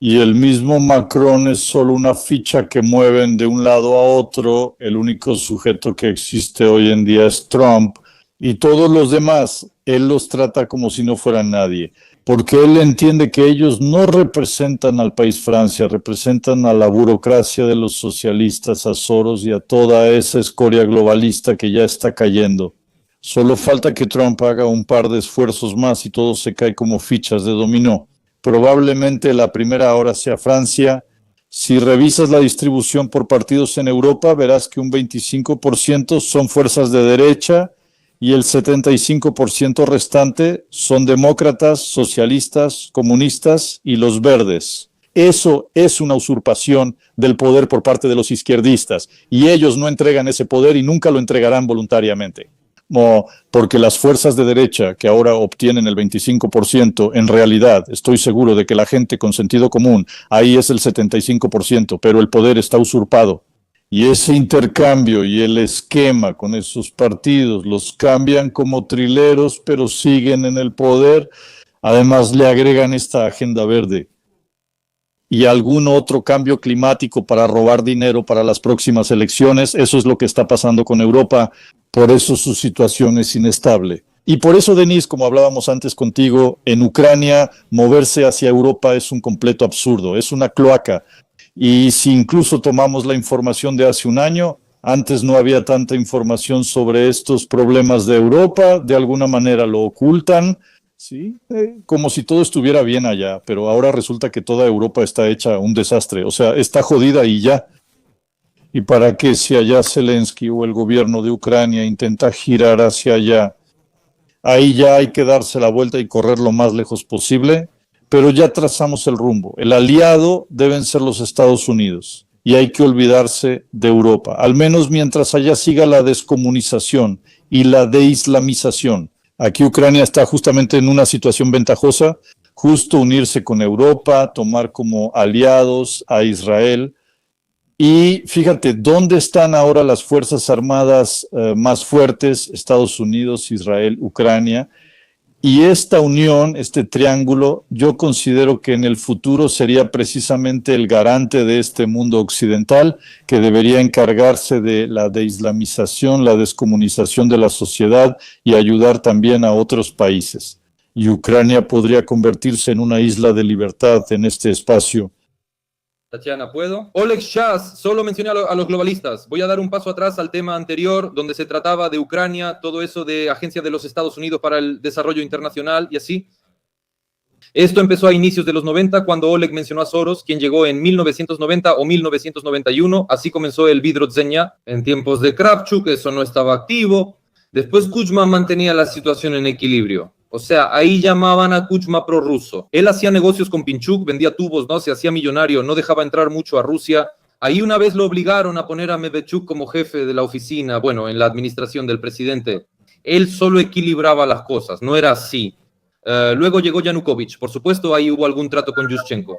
Y el mismo Macron es solo una ficha que mueven de un lado a otro. El único sujeto que existe hoy en día es Trump. Y todos los demás, él los trata como si no fueran nadie. Porque él entiende que ellos no representan al país Francia, representan a la burocracia de los socialistas, a Soros y a toda esa escoria globalista que ya está cayendo. Solo falta que Trump haga un par de esfuerzos más y todo se cae como fichas de dominó. Probablemente la primera ahora sea Francia. Si revisas la distribución por partidos en Europa, verás que un 25% son fuerzas de derecha y el 75% restante son demócratas, socialistas, comunistas y los verdes. Eso es una usurpación del poder por parte de los izquierdistas y ellos no entregan ese poder y nunca lo entregarán voluntariamente. Porque las fuerzas de derecha que ahora obtienen el 25%, en realidad estoy seguro de que la gente con sentido común, ahí es el 75%, pero el poder está usurpado. Y ese intercambio y el esquema con esos partidos los cambian como trileros, pero siguen en el poder. Además le agregan esta agenda verde y algún otro cambio climático para robar dinero para las próximas elecciones. Eso es lo que está pasando con Europa. Por eso su situación es inestable. Y por eso, Denis, como hablábamos antes contigo, en Ucrania moverse hacia Europa es un completo absurdo, es una cloaca. Y si incluso tomamos la información de hace un año, antes no había tanta información sobre estos problemas de Europa, de alguna manera lo ocultan, ¿sí? Como si todo estuviera bien allá, pero ahora resulta que toda Europa está hecha un desastre, o sea, está jodida y ya. ¿Y para qué si allá Zelensky o el gobierno de Ucrania intenta girar hacia allá? Ahí ya hay que darse la vuelta y correr lo más lejos posible, pero ya trazamos el rumbo. El aliado deben ser los Estados Unidos y hay que olvidarse de Europa, al menos mientras allá siga la descomunización y la deislamización. Aquí Ucrania está justamente en una situación ventajosa, justo unirse con Europa, tomar como aliados a Israel. Y fíjate, ¿dónde están ahora las fuerzas armadas más fuertes? Estados Unidos, Israel, Ucrania. Y esta unión, este triángulo, yo considero que en el futuro sería precisamente el garante de este mundo occidental que debería encargarse de la deislamización, la descomunización de la sociedad y ayudar también a otros países. Y Ucrania podría convertirse en una isla de libertad en este espacio. Tatiana, ¿puedo? Oleg Shas, solo mencioné a los globalistas. Voy a dar un paso atrás al tema anterior, donde se trataba de Ucrania, todo eso de Agencia de los Estados Unidos para el Desarrollo Internacional y así. Esto empezó a inicios de los 90, cuando Oleg mencionó a Soros, quien llegó en 1990 o 1991. Así comenzó el Vidrotzenia en tiempos de Kravchuk, eso no estaba activo. Después Kuchma mantenía la situación en equilibrio. O sea, ahí llamaban a Kuchma prorruso. Él hacía negocios con Pinchuk, vendía tubos, ¿no? Se hacía millonario, no dejaba entrar mucho a Rusia. Ahí una vez lo obligaron a poner a Medvedchuk como jefe de la oficina, bueno, en la administración del presidente. Él solo equilibraba las cosas, no era así. Luego llegó Yanukovych. Por supuesto, ahí hubo algún trato con Yushchenko.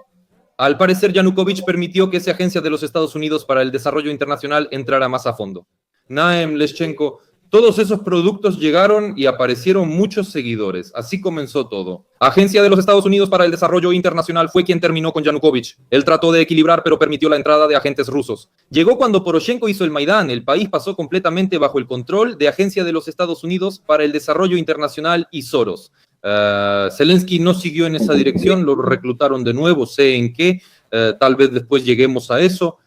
Al parecer, Yanukovych permitió que esa agencia de los Estados Unidos para el desarrollo internacional entrara más a fondo. Naem, Leschenko, todos esos productos llegaron y aparecieron muchos seguidores. Así comenzó todo. Agencia de los Estados Unidos para el Desarrollo Internacional fue quien terminó con Yanukovych. Él trató de equilibrar, pero permitió la entrada de agentes rusos. Llegó cuando Poroshenko hizo el Maidán. El país pasó completamente bajo el control de Agencia de los Estados Unidos para el Desarrollo Internacional y Soros. Zelensky no siguió en esa dirección, lo reclutaron de nuevo, sé en qué, tal vez después lleguemos a eso.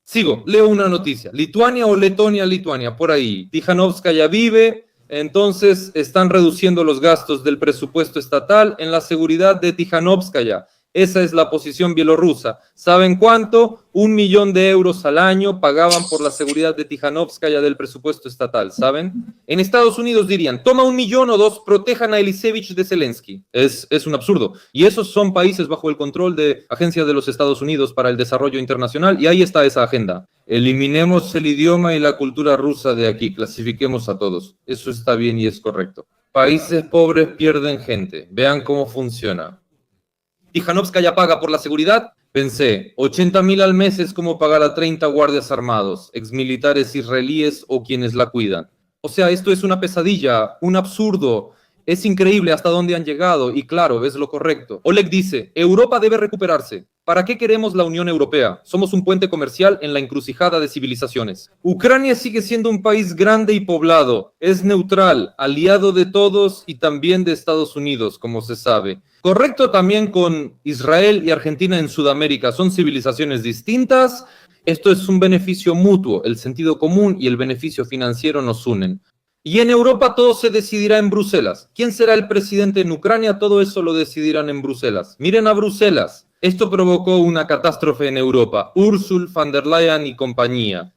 Sigo, leo una noticia. Lituania o Letonia, por ahí. Tijanovskaya vive, entonces están reduciendo los gastos del presupuesto estatal en la seguridad de Tijanovskaya. Esa es la posición bielorrusa. ¿Saben cuánto? 1 millón de euros al año pagaban por la seguridad de Tijanovskaya del presupuesto estatal, ¿saben? En Estados Unidos dirían, toma 1 millón o 2, protejan a Elisevich de Zelensky. Es un absurdo. Y esos son países bajo el control de Agencia de los Estados Unidos para el Desarrollo Internacional, y ahí está esa agenda. Eliminemos el idioma y la cultura rusa de aquí, clasifiquemos a todos. Eso está bien y es correcto. Países pobres pierden gente. Vean cómo funciona. Tijanovskaya paga por la seguridad. Pensé, 80.000 al mes es como pagar a 30 guardias armados, exmilitares israelíes o quienes la cuidan. O sea, esto es una pesadilla, un absurdo. Es increíble hasta dónde han llegado y claro, es lo correcto. Oleg dice, Europa debe recuperarse. ¿Para qué queremos la Unión Europea? Somos un puente comercial en la encrucijada de civilizaciones. Ucrania sigue siendo un país grande y poblado. Es neutral, aliado de todos y también de Estados Unidos, como se sabe. Correcto también con Israel y Argentina en Sudamérica. Son civilizaciones distintas. Esto es un beneficio mutuo. El sentido común y el beneficio financiero nos unen. Y en Europa todo se decidirá en Bruselas. ¿Quién será el presidente en Ucrania? Todo eso lo decidirán en Bruselas. Miren a Bruselas. Esto provocó una catástrofe en Europa. Ursula von der Leyen y compañía.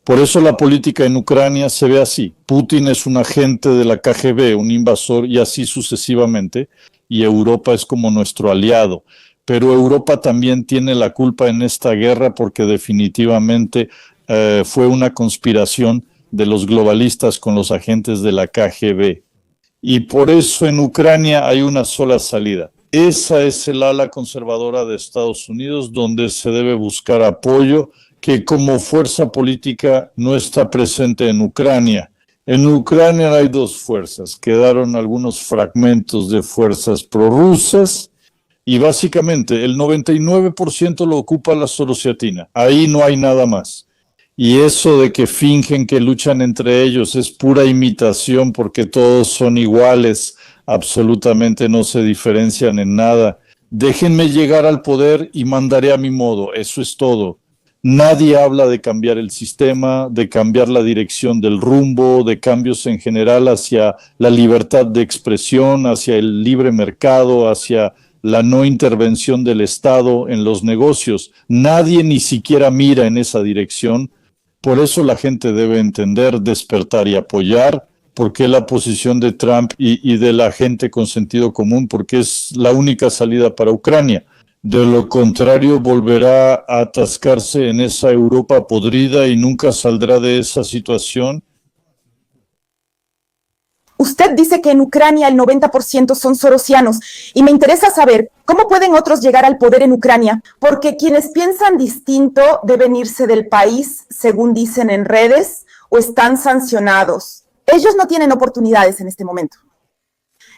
Por eso la política en Ucrania se ve así. Putin es un agente de la KGB, un invasor y así sucesivamente. Y Europa es como nuestro aliado. Pero Europa también tiene la culpa en esta guerra porque definitivamente fue una conspiración de los globalistas con los agentes de la KGB. Y por eso en Ucrania hay una sola salida. Esa es el ala conservadora de Estados Unidos, donde se debe buscar apoyo, que como fuerza política no está presente en Ucrania. En Ucrania hay dos fuerzas. Quedaron algunos fragmentos de fuerzas prorrusas y básicamente el 99% lo ocupa la Sorosiatina. Ahí no hay nada más. Y eso de que fingen que luchan entre ellos es pura imitación porque todos son iguales, absolutamente no se diferencian en nada. Déjenme llegar al poder y mandaré a mi modo, eso es todo. Nadie habla de cambiar el sistema, de cambiar la dirección del rumbo, de cambios en general hacia la libertad de expresión, hacia el libre mercado, hacia la no intervención del Estado en los negocios. Nadie ni siquiera mira en esa dirección. Por eso la gente debe entender, despertar y apoyar, porque la posición de Trump y de la gente con sentido común, porque es la única salida para Ucrania. De lo contrario, volverá a atascarse en esa Europa podrida y nunca saldrá de esa situación. Usted dice que en Ucrania el 90% son sorosianos y me interesa saber cómo pueden otros llegar al poder en Ucrania, porque quienes piensan distinto deben irse del país, según dicen en redes, o están sancionados. Ellos no tienen oportunidades en este momento.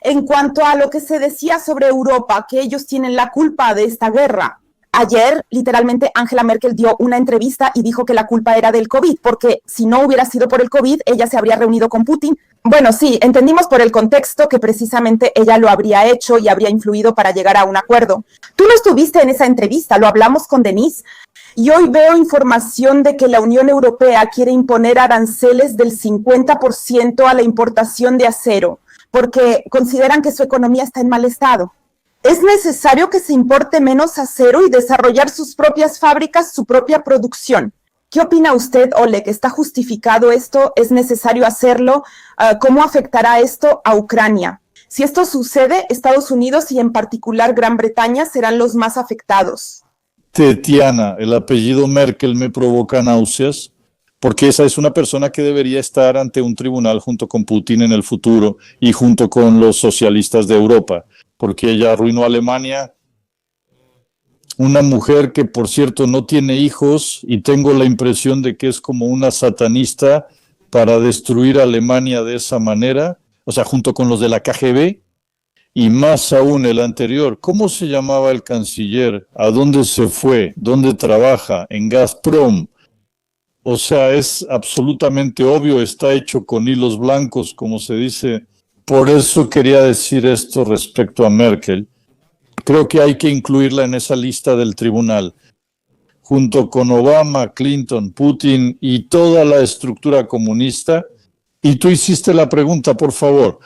En cuanto a lo que se decía sobre Europa, que ellos tienen la culpa de esta guerra, ayer literalmente Angela Merkel dio una entrevista y dijo que la culpa era del COVID, porque si no hubiera sido por el COVID, ella se habría reunido con Putin. Bueno, sí, entendimos por el contexto que precisamente ella lo habría hecho y habría influido para llegar a un acuerdo. Tú no estuviste en esa entrevista, lo hablamos con Denise, y hoy veo información de que la Unión Europea quiere imponer aranceles del 50% a la importación de acero, porque consideran que su economía está en mal estado. ¿Es necesario que se importe menos acero y desarrollar sus propias fábricas, su propia producción? ¿Qué opina usted, Oleg? ¿Está justificado esto? ¿Es necesario hacerlo? ¿Cómo afectará esto a Ucrania? Si esto sucede, Estados Unidos y en particular Gran Bretaña serán los más afectados. Tetiana, el apellido Merkel me provoca náuseas, porque esa es una persona que debería estar ante un tribunal junto con Putin en el futuro y junto con los socialistas de Europa, porque ella arruinó a Alemania. Una mujer que, por cierto, no tiene hijos y tengo la impresión de que es como una satanista para destruir a Alemania de esa manera, o sea, junto con los de la KGB y más aún el anterior. ¿Cómo se llamaba el canciller? ¿A dónde se fue? ¿Dónde trabaja? En Gazprom. O sea, es absolutamente obvio, está hecho con hilos blancos, como se dice. Por eso quería decir esto respecto a Merkel. Creo que hay que incluirla en esa lista del tribunal, junto con Obama, Clinton, Putin y toda la estructura comunista. Y tú hiciste la pregunta, por favor.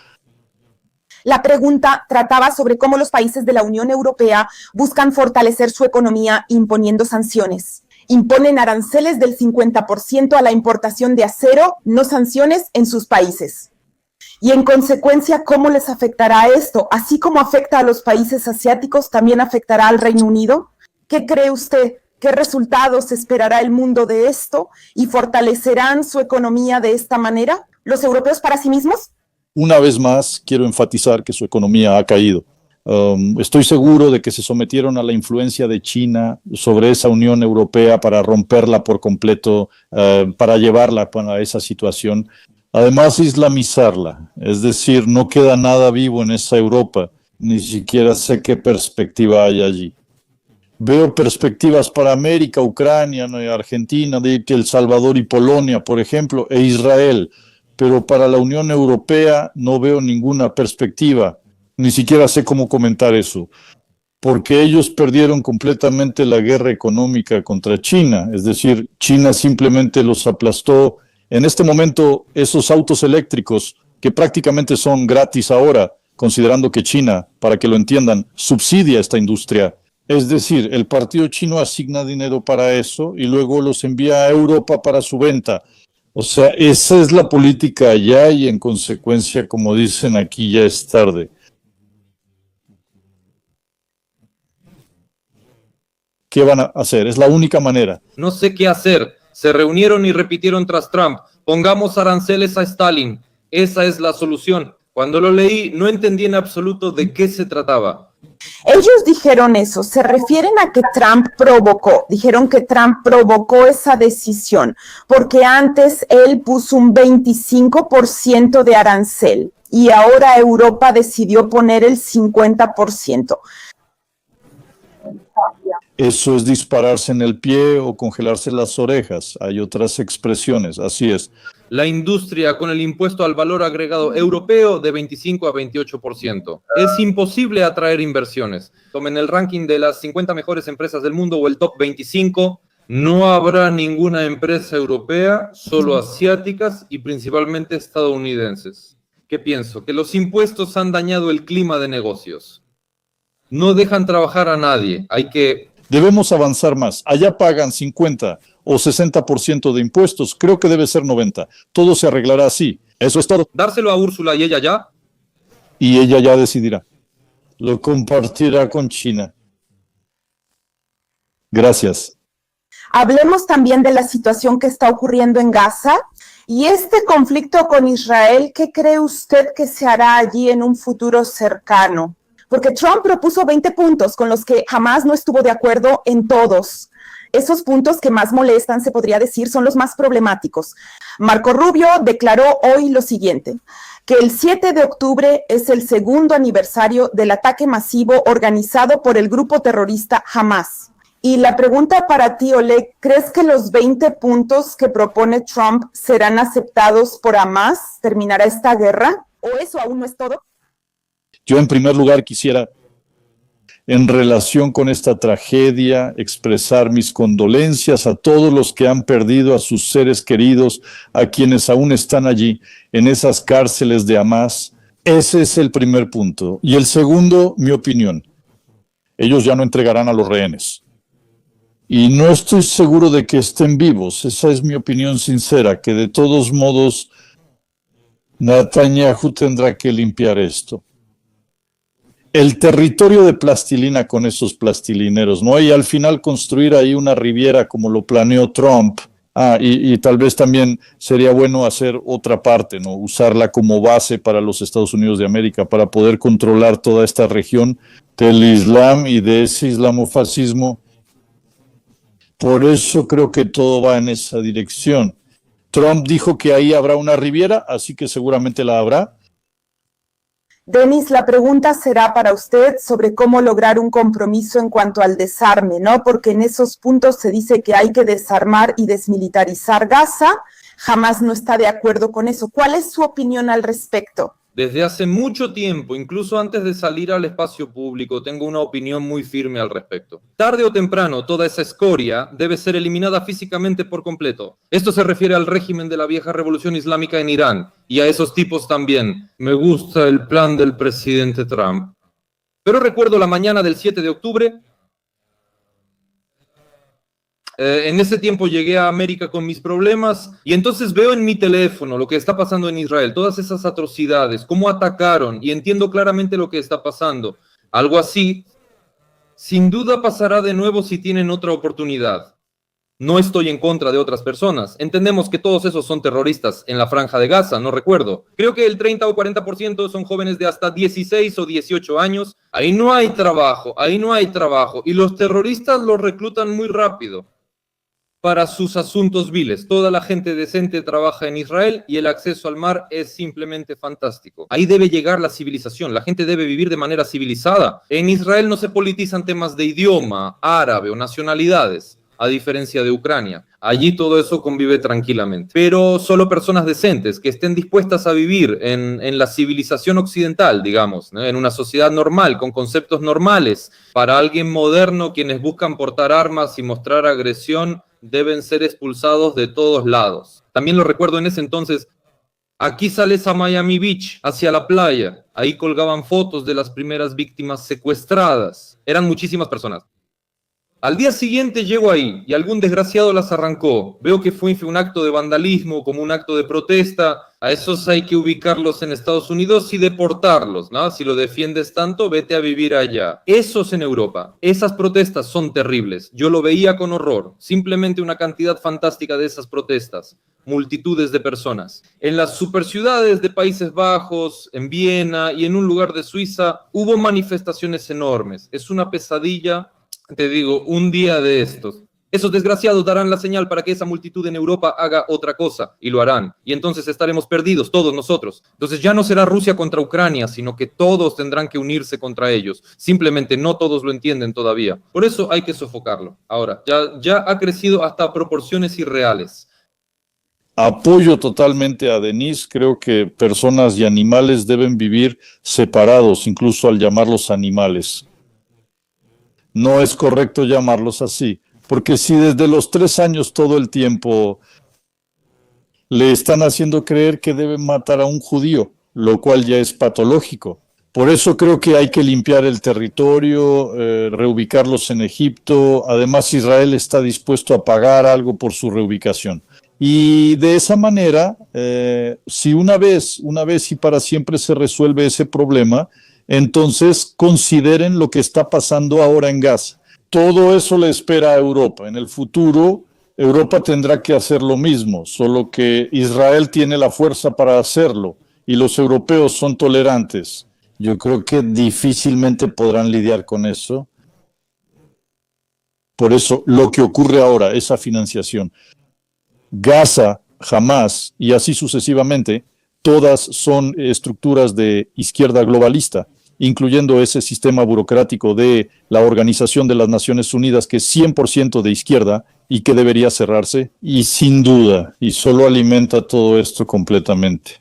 La pregunta trataba sobre cómo los países de la Unión Europea buscan fortalecer su economía imponiendo sanciones. Imponen aranceles del 50% a la importación de acero, no sanciones en sus países. Y en consecuencia, ¿cómo les afectará esto? Así como afecta a los países asiáticos, ¿también afectará al Reino Unido? ¿Qué cree usted? ¿Qué resultados esperará el mundo de esto? ¿Y fortalecerán su economía de esta manera? ¿Los europeos para sí mismos? Una vez más, quiero enfatizar que su economía ha caído. Estoy seguro de que se sometieron a la influencia de China sobre esa Unión Europea para romperla por completo, para llevarla a esa situación. Además, islamizarla, es decir, no queda nada vivo en esa Europa, ni siquiera sé qué perspectiva hay allí. Veo perspectivas para América, Ucrania, Argentina, El Salvador y Polonia, por ejemplo, e Israel, pero para la Unión Europea no veo ninguna perspectiva, ni siquiera sé cómo comentar eso, porque ellos perdieron completamente la guerra económica contra China, es decir, China simplemente los aplastó. En este momento, esos autos eléctricos, que prácticamente son gratis ahora, considerando que China, para que lo entiendan, subsidia esta industria. Es decir, el partido chino asigna dinero para eso y luego los envía a Europa para su venta. O sea, esa es la política allá y en consecuencia, como dicen aquí, ya es tarde. ¿Qué van a hacer? Es la única manera. No sé qué hacer. Se reunieron y repitieron tras Trump: pongamos aranceles a Stalin. Esa es la solución. Cuando lo leí, no entendí en absoluto de qué se trataba. Ellos dijeron eso, se refieren a que Trump provocó, dijeron que Trump provocó esa decisión, porque antes él puso un 25% de arancel y ahora Europa decidió poner el 50%. Eso es dispararse en el pie o congelarse las orejas. Hay otras expresiones, así es. La industria con el impuesto al valor agregado europeo de 25 a 28%. Es imposible atraer inversiones. Tomen el ranking de las 50 mejores empresas del mundo o el top 25. No habrá ninguna empresa europea, solo asiáticas y principalmente estadounidenses. ¿Qué pienso? Que los impuestos han dañado el clima de negocios. No dejan trabajar a nadie. Debemos avanzar más. Allá pagan 50 o 60% de impuestos. Creo que debe ser 90. Todo se arreglará así. Eso es todo. Dárselo a Úrsula y ella ya. Y ella ya decidirá. Lo compartirá con China. Gracias. Hablemos también de la situación que está ocurriendo en Gaza y este conflicto con Israel. ¿Qué cree usted que se hará allí en un futuro cercano? Porque Trump propuso 20 puntos con los que jamás no estuvo de acuerdo en todos. Esos puntos que más molestan, se podría decir, son los más problemáticos. Marco Rubio declaró hoy lo siguiente, que el 7 de octubre es el segundo aniversario del ataque masivo organizado por el grupo terrorista Hamas. Y la pregunta para ti, Oleg, ¿crees que los 20 puntos que propone Trump serán aceptados por Hamas? ¿Terminará esta guerra? ¿O eso aún no es todo? Yo en primer lugar quisiera, en relación con esta tragedia, expresar mis condolencias a todos los que han perdido a sus seres queridos, a quienes aún están allí, en esas cárceles de Hamas. Ese es el primer punto. Y el segundo, mi opinión. Ellos ya no entregarán a los rehenes. Y no estoy seguro de que estén vivos. Esa es mi opinión sincera, que de todos modos Netanyahu tendrá que limpiar esto. El territorio de plastilina con esos plastilineros, ¿no? Y al final construir ahí una riviera como lo planeó Trump. Y tal vez también sería bueno hacer otra parte, ¿no? Usarla como base para los Estados Unidos de América, para poder controlar toda esta región del Islam y de ese islamofascismo. Por eso creo que todo va en esa dirección. Trump dijo que ahí habrá una riviera, así que seguramente la habrá. Denis, la pregunta será para usted sobre cómo lograr un compromiso en cuanto al desarme, ¿no? Porque en esos puntos se dice que hay que desarmar y desmilitarizar Gaza. Jamás no está de acuerdo con eso. ¿Cuál es su opinión al respecto? Desde hace mucho tiempo, incluso antes de salir al espacio público, tengo una opinión muy firme al respecto. Tarde o temprano, toda esa escoria debe ser eliminada físicamente por completo. Esto se refiere al régimen de la vieja revolución islámica en Irán y a esos tipos también. Me gusta el plan del presidente Trump. Pero recuerdo la mañana del 7 de octubre. En ese tiempo llegué a América con mis problemas y entonces veo en mi teléfono lo que está pasando en Israel, todas esas atrocidades, cómo atacaron y entiendo claramente lo que está pasando. Algo así, sin duda pasará de nuevo si tienen otra oportunidad. No estoy en contra de otras personas. Entendemos que todos esos son terroristas en la franja de Gaza, no recuerdo. Creo que el 30 o 40% son jóvenes de hasta 16 o 18 años. Ahí no hay trabajo y los terroristas los reclutan muy rápido para sus asuntos viles. Toda la gente decente trabaja en Israel y el acceso al mar es simplemente fantástico. Ahí debe llegar la civilización, la gente debe vivir de manera civilizada. En Israel no se politizan temas de idioma, árabe o nacionalidades, a diferencia de Ucrania. Allí todo eso convive tranquilamente. Pero solo personas decentes que estén dispuestas a vivir en la civilización occidental, digamos, ¿no? En una sociedad normal, con conceptos normales. Para alguien moderno, quienes buscan portar armas y mostrar agresión deben ser expulsados de todos lados. También lo recuerdo en ese entonces. Aquí sales a Miami Beach, hacia la playa. Ahí colgaban fotos de las primeras víctimas secuestradas. Eran muchísimas personas. Al día siguiente llego ahí y algún desgraciado las arrancó. Veo que fue un acto de vandalismo, como un acto de protesta. A esos hay que ubicarlos en Estados Unidos y deportarlos, ¿no? Si lo defiendes tanto, vete a vivir allá. Esos en Europa. Esas protestas son terribles. Yo lo veía con horror. Simplemente una cantidad fantástica de esas protestas. Multitudes de personas. En las superciudades de Países Bajos, en Viena y en un lugar de Suiza, hubo manifestaciones enormes. Es una pesadilla. Te digo, un día de estos. Esos desgraciados darán la señal para que esa multitud en Europa haga otra cosa, y lo harán. Y entonces estaremos perdidos, todos nosotros. Entonces ya no será Rusia contra Ucrania, sino que todos tendrán que unirse contra ellos. Simplemente no todos lo entienden todavía. Por eso hay que sofocarlo. Ahora, ya ha crecido hasta proporciones irreales. Apoyo totalmente a Denise. Creo que personas y animales deben vivir separados, incluso al llamarlos animales. No es correcto llamarlos así, porque si desde los 3 años todo el tiempo le están haciendo creer que deben matar a un judío, lo cual ya es patológico. Por eso creo que hay que limpiar el territorio, reubicarlos en Egipto. Además, Israel está dispuesto a pagar algo por su reubicación. Y de esa manera, si una vez y para siempre se resuelve ese problema, entonces consideren lo que está pasando ahora en Gaza. Todo eso le espera a Europa. En el futuro, Europa tendrá que hacer lo mismo, solo que Israel tiene la fuerza para hacerlo y los europeos son tolerantes. Yo creo que difícilmente podrán lidiar con eso. Por eso, lo que ocurre ahora, esa financiación. Gaza, Hamás y así sucesivamente, todas son estructuras de izquierda globalista, incluyendo ese sistema burocrático de la Organización de las Naciones Unidas, que es 100% de izquierda y que debería cerrarse, y sin duda, y solo alimenta todo esto completamente.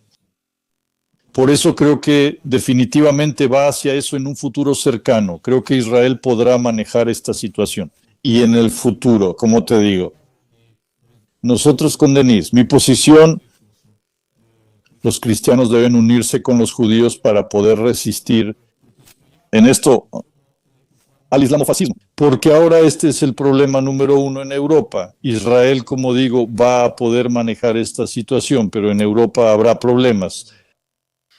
Por eso creo que definitivamente va hacia eso en un futuro cercano. Creo que Israel podrá manejar esta situación. Y en el futuro, como te digo, nosotros con Denise, mi posición, los cristianos deben unirse con los judíos para poder resistir en esto al islamofascismo, porque ahora este es el problema número 1 en Europa. Israel, como digo, va a poder manejar esta situación, pero en Europa habrá problemas.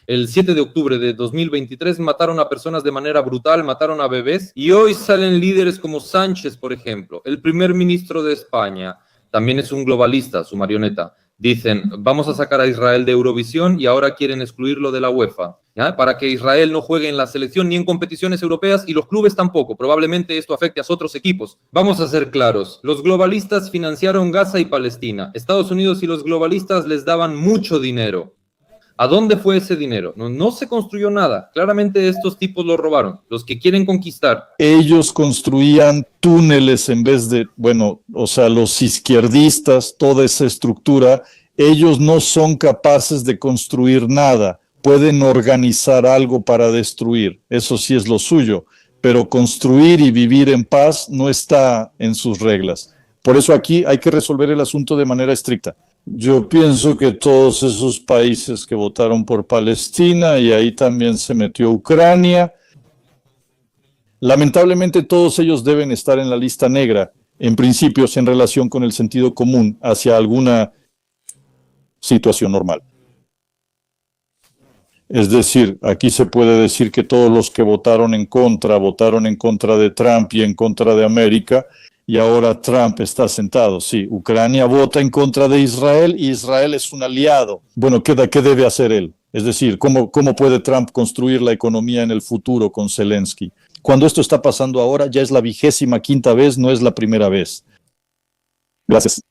El 7 de octubre de 2023 mataron a personas de manera brutal, mataron a bebés, y hoy salen líderes como Sánchez, por ejemplo, el primer ministro de España, también es un globalista, su marioneta. Dicen, vamos a sacar a Israel de Eurovisión y ahora quieren excluirlo de la UEFA, ¿ya? Para que Israel no juegue en la selección ni en competiciones europeas y los clubes tampoco. Probablemente esto afecte a otros equipos. Vamos a ser claros, los globalistas financiaron Gaza y Palestina. Estados Unidos y los globalistas les daban mucho dinero. ¿A dónde fue ese dinero? No se construyó nada. Claramente estos tipos lo robaron, los que quieren conquistar. Ellos construían túneles en vez de, los izquierdistas, toda esa estructura, ellos no son capaces de construir nada. Pueden organizar algo para destruir, eso sí es lo suyo, pero construir y vivir en paz no está en sus reglas. Por eso aquí hay que resolver el asunto de manera estricta. Yo pienso que todos esos países que votaron por Palestina, y ahí también se metió Ucrania, lamentablemente todos ellos deben estar en la lista negra, en principios en relación con el sentido común hacia alguna situación normal. Es decir, aquí se puede decir que todos los que votaron en contra de Trump y en contra de América, y ahora Trump está sentado. Sí, Ucrania vota en contra de Israel y Israel es un aliado. Bueno, ¿qué debe hacer él? Es decir, ¿cómo puede Trump construir la economía en el futuro con Zelensky? Cuando esto está pasando ahora, ya es la 25ª vez, no es la primera vez. Gracias.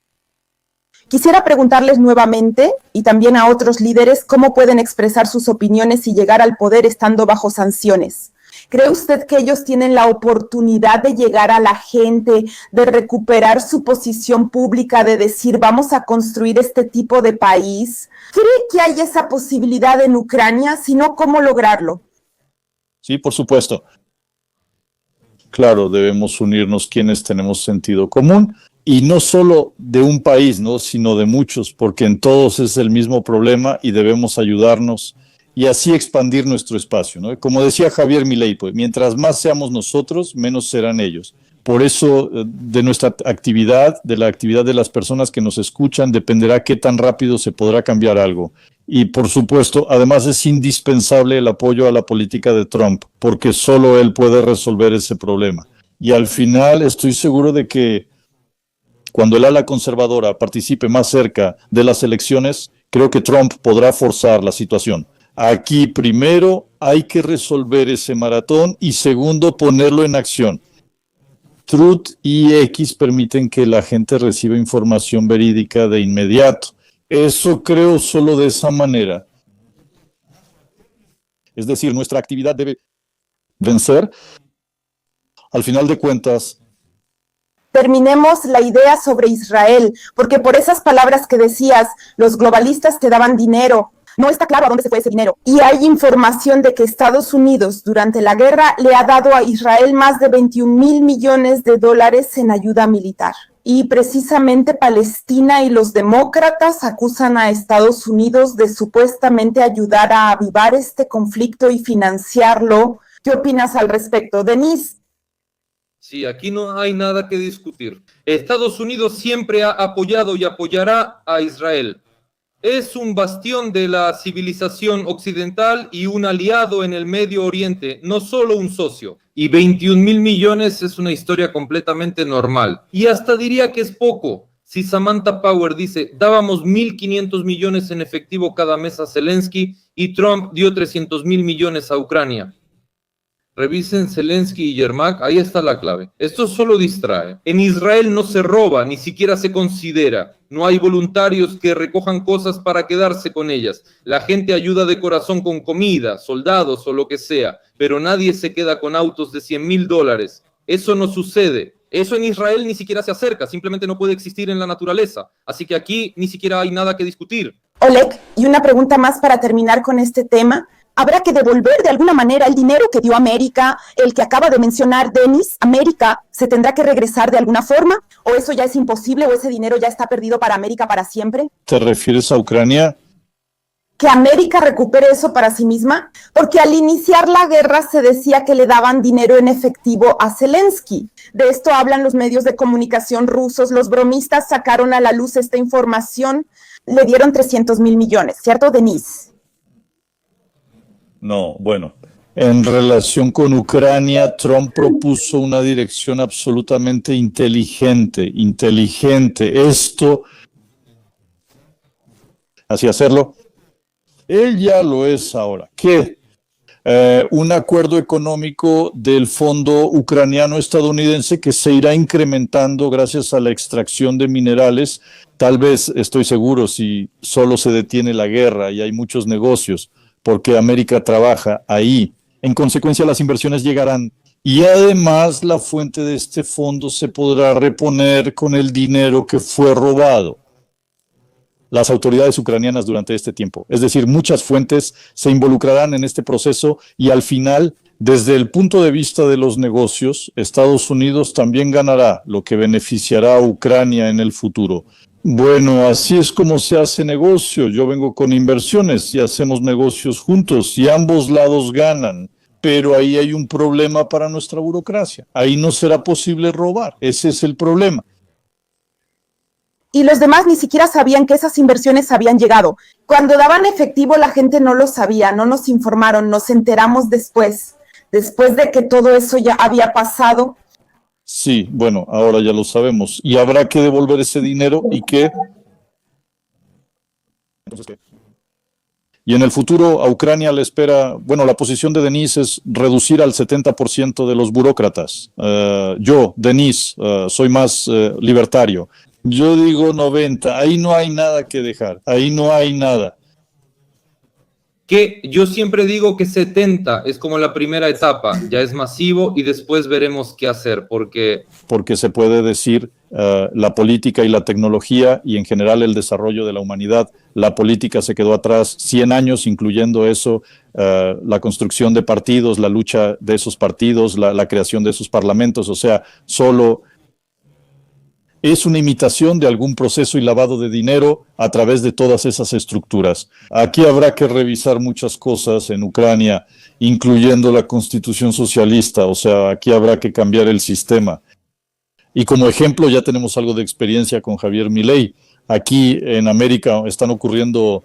Quisiera preguntarles nuevamente, y también a otros líderes, cómo pueden expresar sus opiniones y llegar al poder estando bajo sanciones. ¿Cree usted que ellos tienen la oportunidad de llegar a la gente, de recuperar su posición pública, de decir, vamos a construir este tipo de país? ¿Cree que hay esa posibilidad en Ucrania? Si no, ¿cómo lograrlo? Sí, por supuesto. Claro, debemos unirnos quienes tenemos sentido común, y no solo de un país, ¿no?, sino de muchos, porque en todos es el mismo problema y debemos ayudarnos y así expandir nuestro espacio, ¿no? Como decía Javier Milei, pues, mientras más seamos nosotros, menos serán ellos. Por eso, de nuestra actividad, de la actividad de las personas que nos escuchan, dependerá qué tan rápido se podrá cambiar algo. Y, por supuesto, además es indispensable el apoyo a la política de Trump, porque solo él puede resolver ese problema. Y al final estoy seguro de que cuando el ala conservadora participe más cerca de las elecciones, creo que Trump podrá forzar la situación. Aquí, primero, hay que resolver ese maratón y segundo, ponerlo en acción. Truth y X permiten que la gente reciba información verídica de inmediato. Eso creo solo de esa manera. Es decir, nuestra actividad debe vencer. Al final de cuentas, terminemos la idea sobre Israel, porque por esas palabras que decías, los globalistas te daban dinero. No está claro a dónde se fue ese dinero. Y hay información de que Estados Unidos durante la guerra le ha dado a Israel más de 21,000 millones de dólares en ayuda militar. Y precisamente Palestina y los demócratas acusan a Estados Unidos de supuestamente ayudar a avivar este conflicto y financiarlo. ¿Qué opinas al respecto, Denise? Sí, aquí no hay nada que discutir. Estados Unidos siempre ha apoyado y apoyará a Israel. Es un bastión de la civilización occidental y un aliado en el Medio Oriente, no solo un socio. Y 21,000 millones es una historia completamente normal. Y hasta diría que es poco. Si Samantha Power dice, dábamos 1,500 millones en efectivo cada mes a Zelensky y Trump dio 300,000 millones a Ucrania. Revisen Zelensky y Yermak, ahí está la clave. Esto solo distrae. En Israel no se roba, ni siquiera se considera. No hay voluntarios que recojan cosas para quedarse con ellas. La gente ayuda de corazón con comida, soldados o lo que sea, pero nadie se queda con autos de $100,000. Eso no sucede. Eso en Israel ni siquiera se acerca, simplemente no puede existir en la naturaleza. Así que aquí ni siquiera hay nada que discutir. Oleg, y una pregunta más para terminar con este tema. ¿Habrá que devolver de alguna manera el dinero que dio América, el que acaba de mencionar Denis? ¿América se tendrá que regresar de alguna forma? ¿O eso ya es imposible o ese dinero ya está perdido para América para siempre? ¿te refieres a Ucrania? ¿Que América recupere eso para sí misma? Porque al iniciar la guerra se decía que le daban dinero en efectivo a Zelensky. De esto hablan los medios de comunicación rusos. Los bromistas sacaron a la luz esta información. Le dieron 300,000 millones, ¿cierto, Denise? No, bueno, en relación con Ucrania, Trump propuso una dirección absolutamente inteligente. Esto, así hacerlo, él ya lo es ahora. ¿Qué? Un acuerdo económico del fondo ucraniano-estadounidense que se irá incrementando gracias a la extracción de minerales. Tal vez, estoy seguro, si solo se detiene la guerra y hay muchos negocios, porque América trabaja ahí. En consecuencia, las inversiones llegarán y además la fuente de este fondo se podrá reponer con el dinero que fue robado. Las autoridades ucranianas durante este tiempo, es decir, muchas fuentes se involucrarán en este proceso y al final, desde el punto de vista de los negocios, Estados Unidos también ganará, lo que beneficiará a Ucrania en el futuro. Bueno, así es como se hace negocio. Yo vengo con inversiones y hacemos negocios juntos y ambos lados ganan. Pero ahí hay un problema para nuestra burocracia. Ahí no será posible robar. Ese es el problema. Y los demás ni siquiera sabían que esas inversiones habían llegado. Cuando daban efectivo la gente no lo sabía, no nos informaron, nos enteramos después de que todo eso ya había pasado. Sí, bueno, ahora ya lo sabemos. Y habrá que devolver ese dinero y que... Entonces, ¿qué? Y en el futuro a Ucrania le espera, bueno, la posición de Denis es reducir al 70% de los burócratas. Yo, Denis, soy más libertario. Yo digo 90, ahí no hay nada que dejar, ahí no hay nada. Que yo siempre digo que 70 es como la primera etapa, ya es masivo y después veremos qué hacer, porque se puede decir la política y la tecnología y en general el desarrollo de la humanidad, la política se quedó atrás 100 años, incluyendo eso, la construcción de partidos, la lucha de esos partidos, la creación de esos parlamentos, o sea, solo es una imitación de algún proceso y lavado de dinero a través de todas esas estructuras. Aquí habrá que revisar muchas cosas en Ucrania, incluyendo la constitución socialista, o sea, aquí habrá que cambiar el sistema. Y como ejemplo ya tenemos algo de experiencia con Javier Milei. Aquí en América están ocurriendo,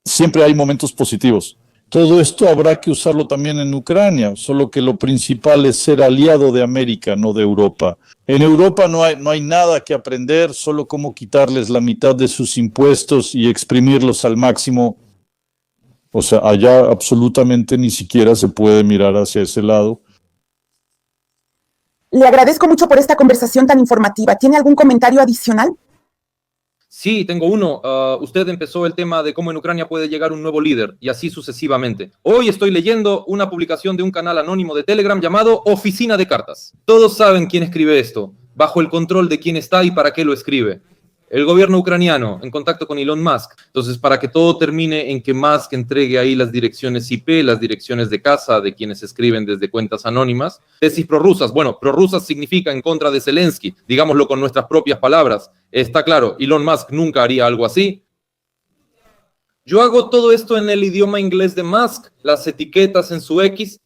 siempre hay momentos positivos. Todo esto habrá que usarlo también en Ucrania, solo que lo principal es ser aliado de América, no de Europa. En Europa no hay nada que aprender, solo cómo quitarles la mitad de sus impuestos y exprimirlos al máximo. O sea, allá absolutamente ni siquiera se puede mirar hacia ese lado. Le agradezco mucho por esta conversación tan informativa. ¿Tiene algún comentario adicional? Sí, tengo uno. Usted empezó el tema de cómo en Ucrania puede llegar un nuevo líder y así sucesivamente. Hoy estoy leyendo una publicación de un canal anónimo de Telegram llamado Oficina de Cartas. Todos saben quién escribe esto, bajo el control de quién está y para qué lo escribe. El gobierno ucraniano, en contacto con Elon Musk. Entonces, para que todo termine en que Musk entregue ahí las direcciones IP, las direcciones de casa de quienes escriben desde cuentas anónimas. Tesis prorrusas. Bueno, prorrusas significa en contra de Zelensky, digámoslo con nuestras propias palabras. Está claro, Elon Musk nunca haría algo así. Yo hago todo esto en el idioma inglés de Musk, las etiquetas en su X,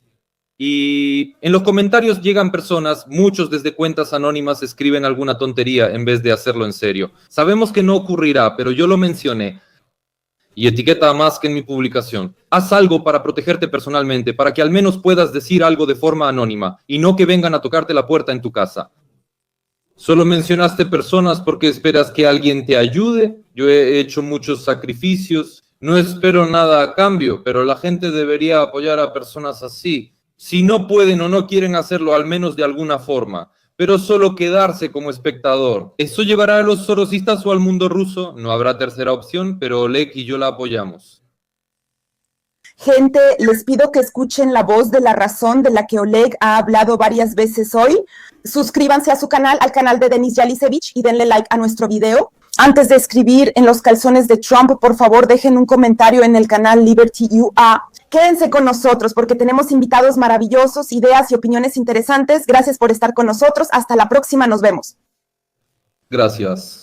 y en los comentarios llegan personas, muchos desde cuentas anónimas escriben alguna tontería en vez de hacerlo en serio. Sabemos que no ocurrirá, pero yo lo mencioné. Y etiqueta a Musk en mi publicación. Haz algo para protegerte personalmente, para que al menos puedas decir algo de forma anónima, y no que vengan a tocarte la puerta en tu casa. Solo mencionaste personas porque esperas que alguien te ayude. Yo he hecho muchos sacrificios. No espero nada a cambio, pero la gente debería apoyar a personas así. Si no pueden o no quieren hacerlo, al menos de alguna forma, pero solo quedarse como espectador. ¿Eso llevará a los sorosistas o al mundo ruso? No habrá tercera opción, pero Oleg y yo la apoyamos. Gente, les pido que escuchen la voz de la razón de la que Oleg ha hablado varias veces hoy. Suscríbanse a su canal, al canal de Denis Yalisevich, y denle like a nuestro video. Antes de escribir en los calzones de Trump, por favor, dejen un comentario en el canal Liberty UA. Quédense con nosotros porque tenemos invitados maravillosos, ideas y opiniones interesantes. Gracias por estar con nosotros. Hasta la próxima. Nos vemos. Gracias.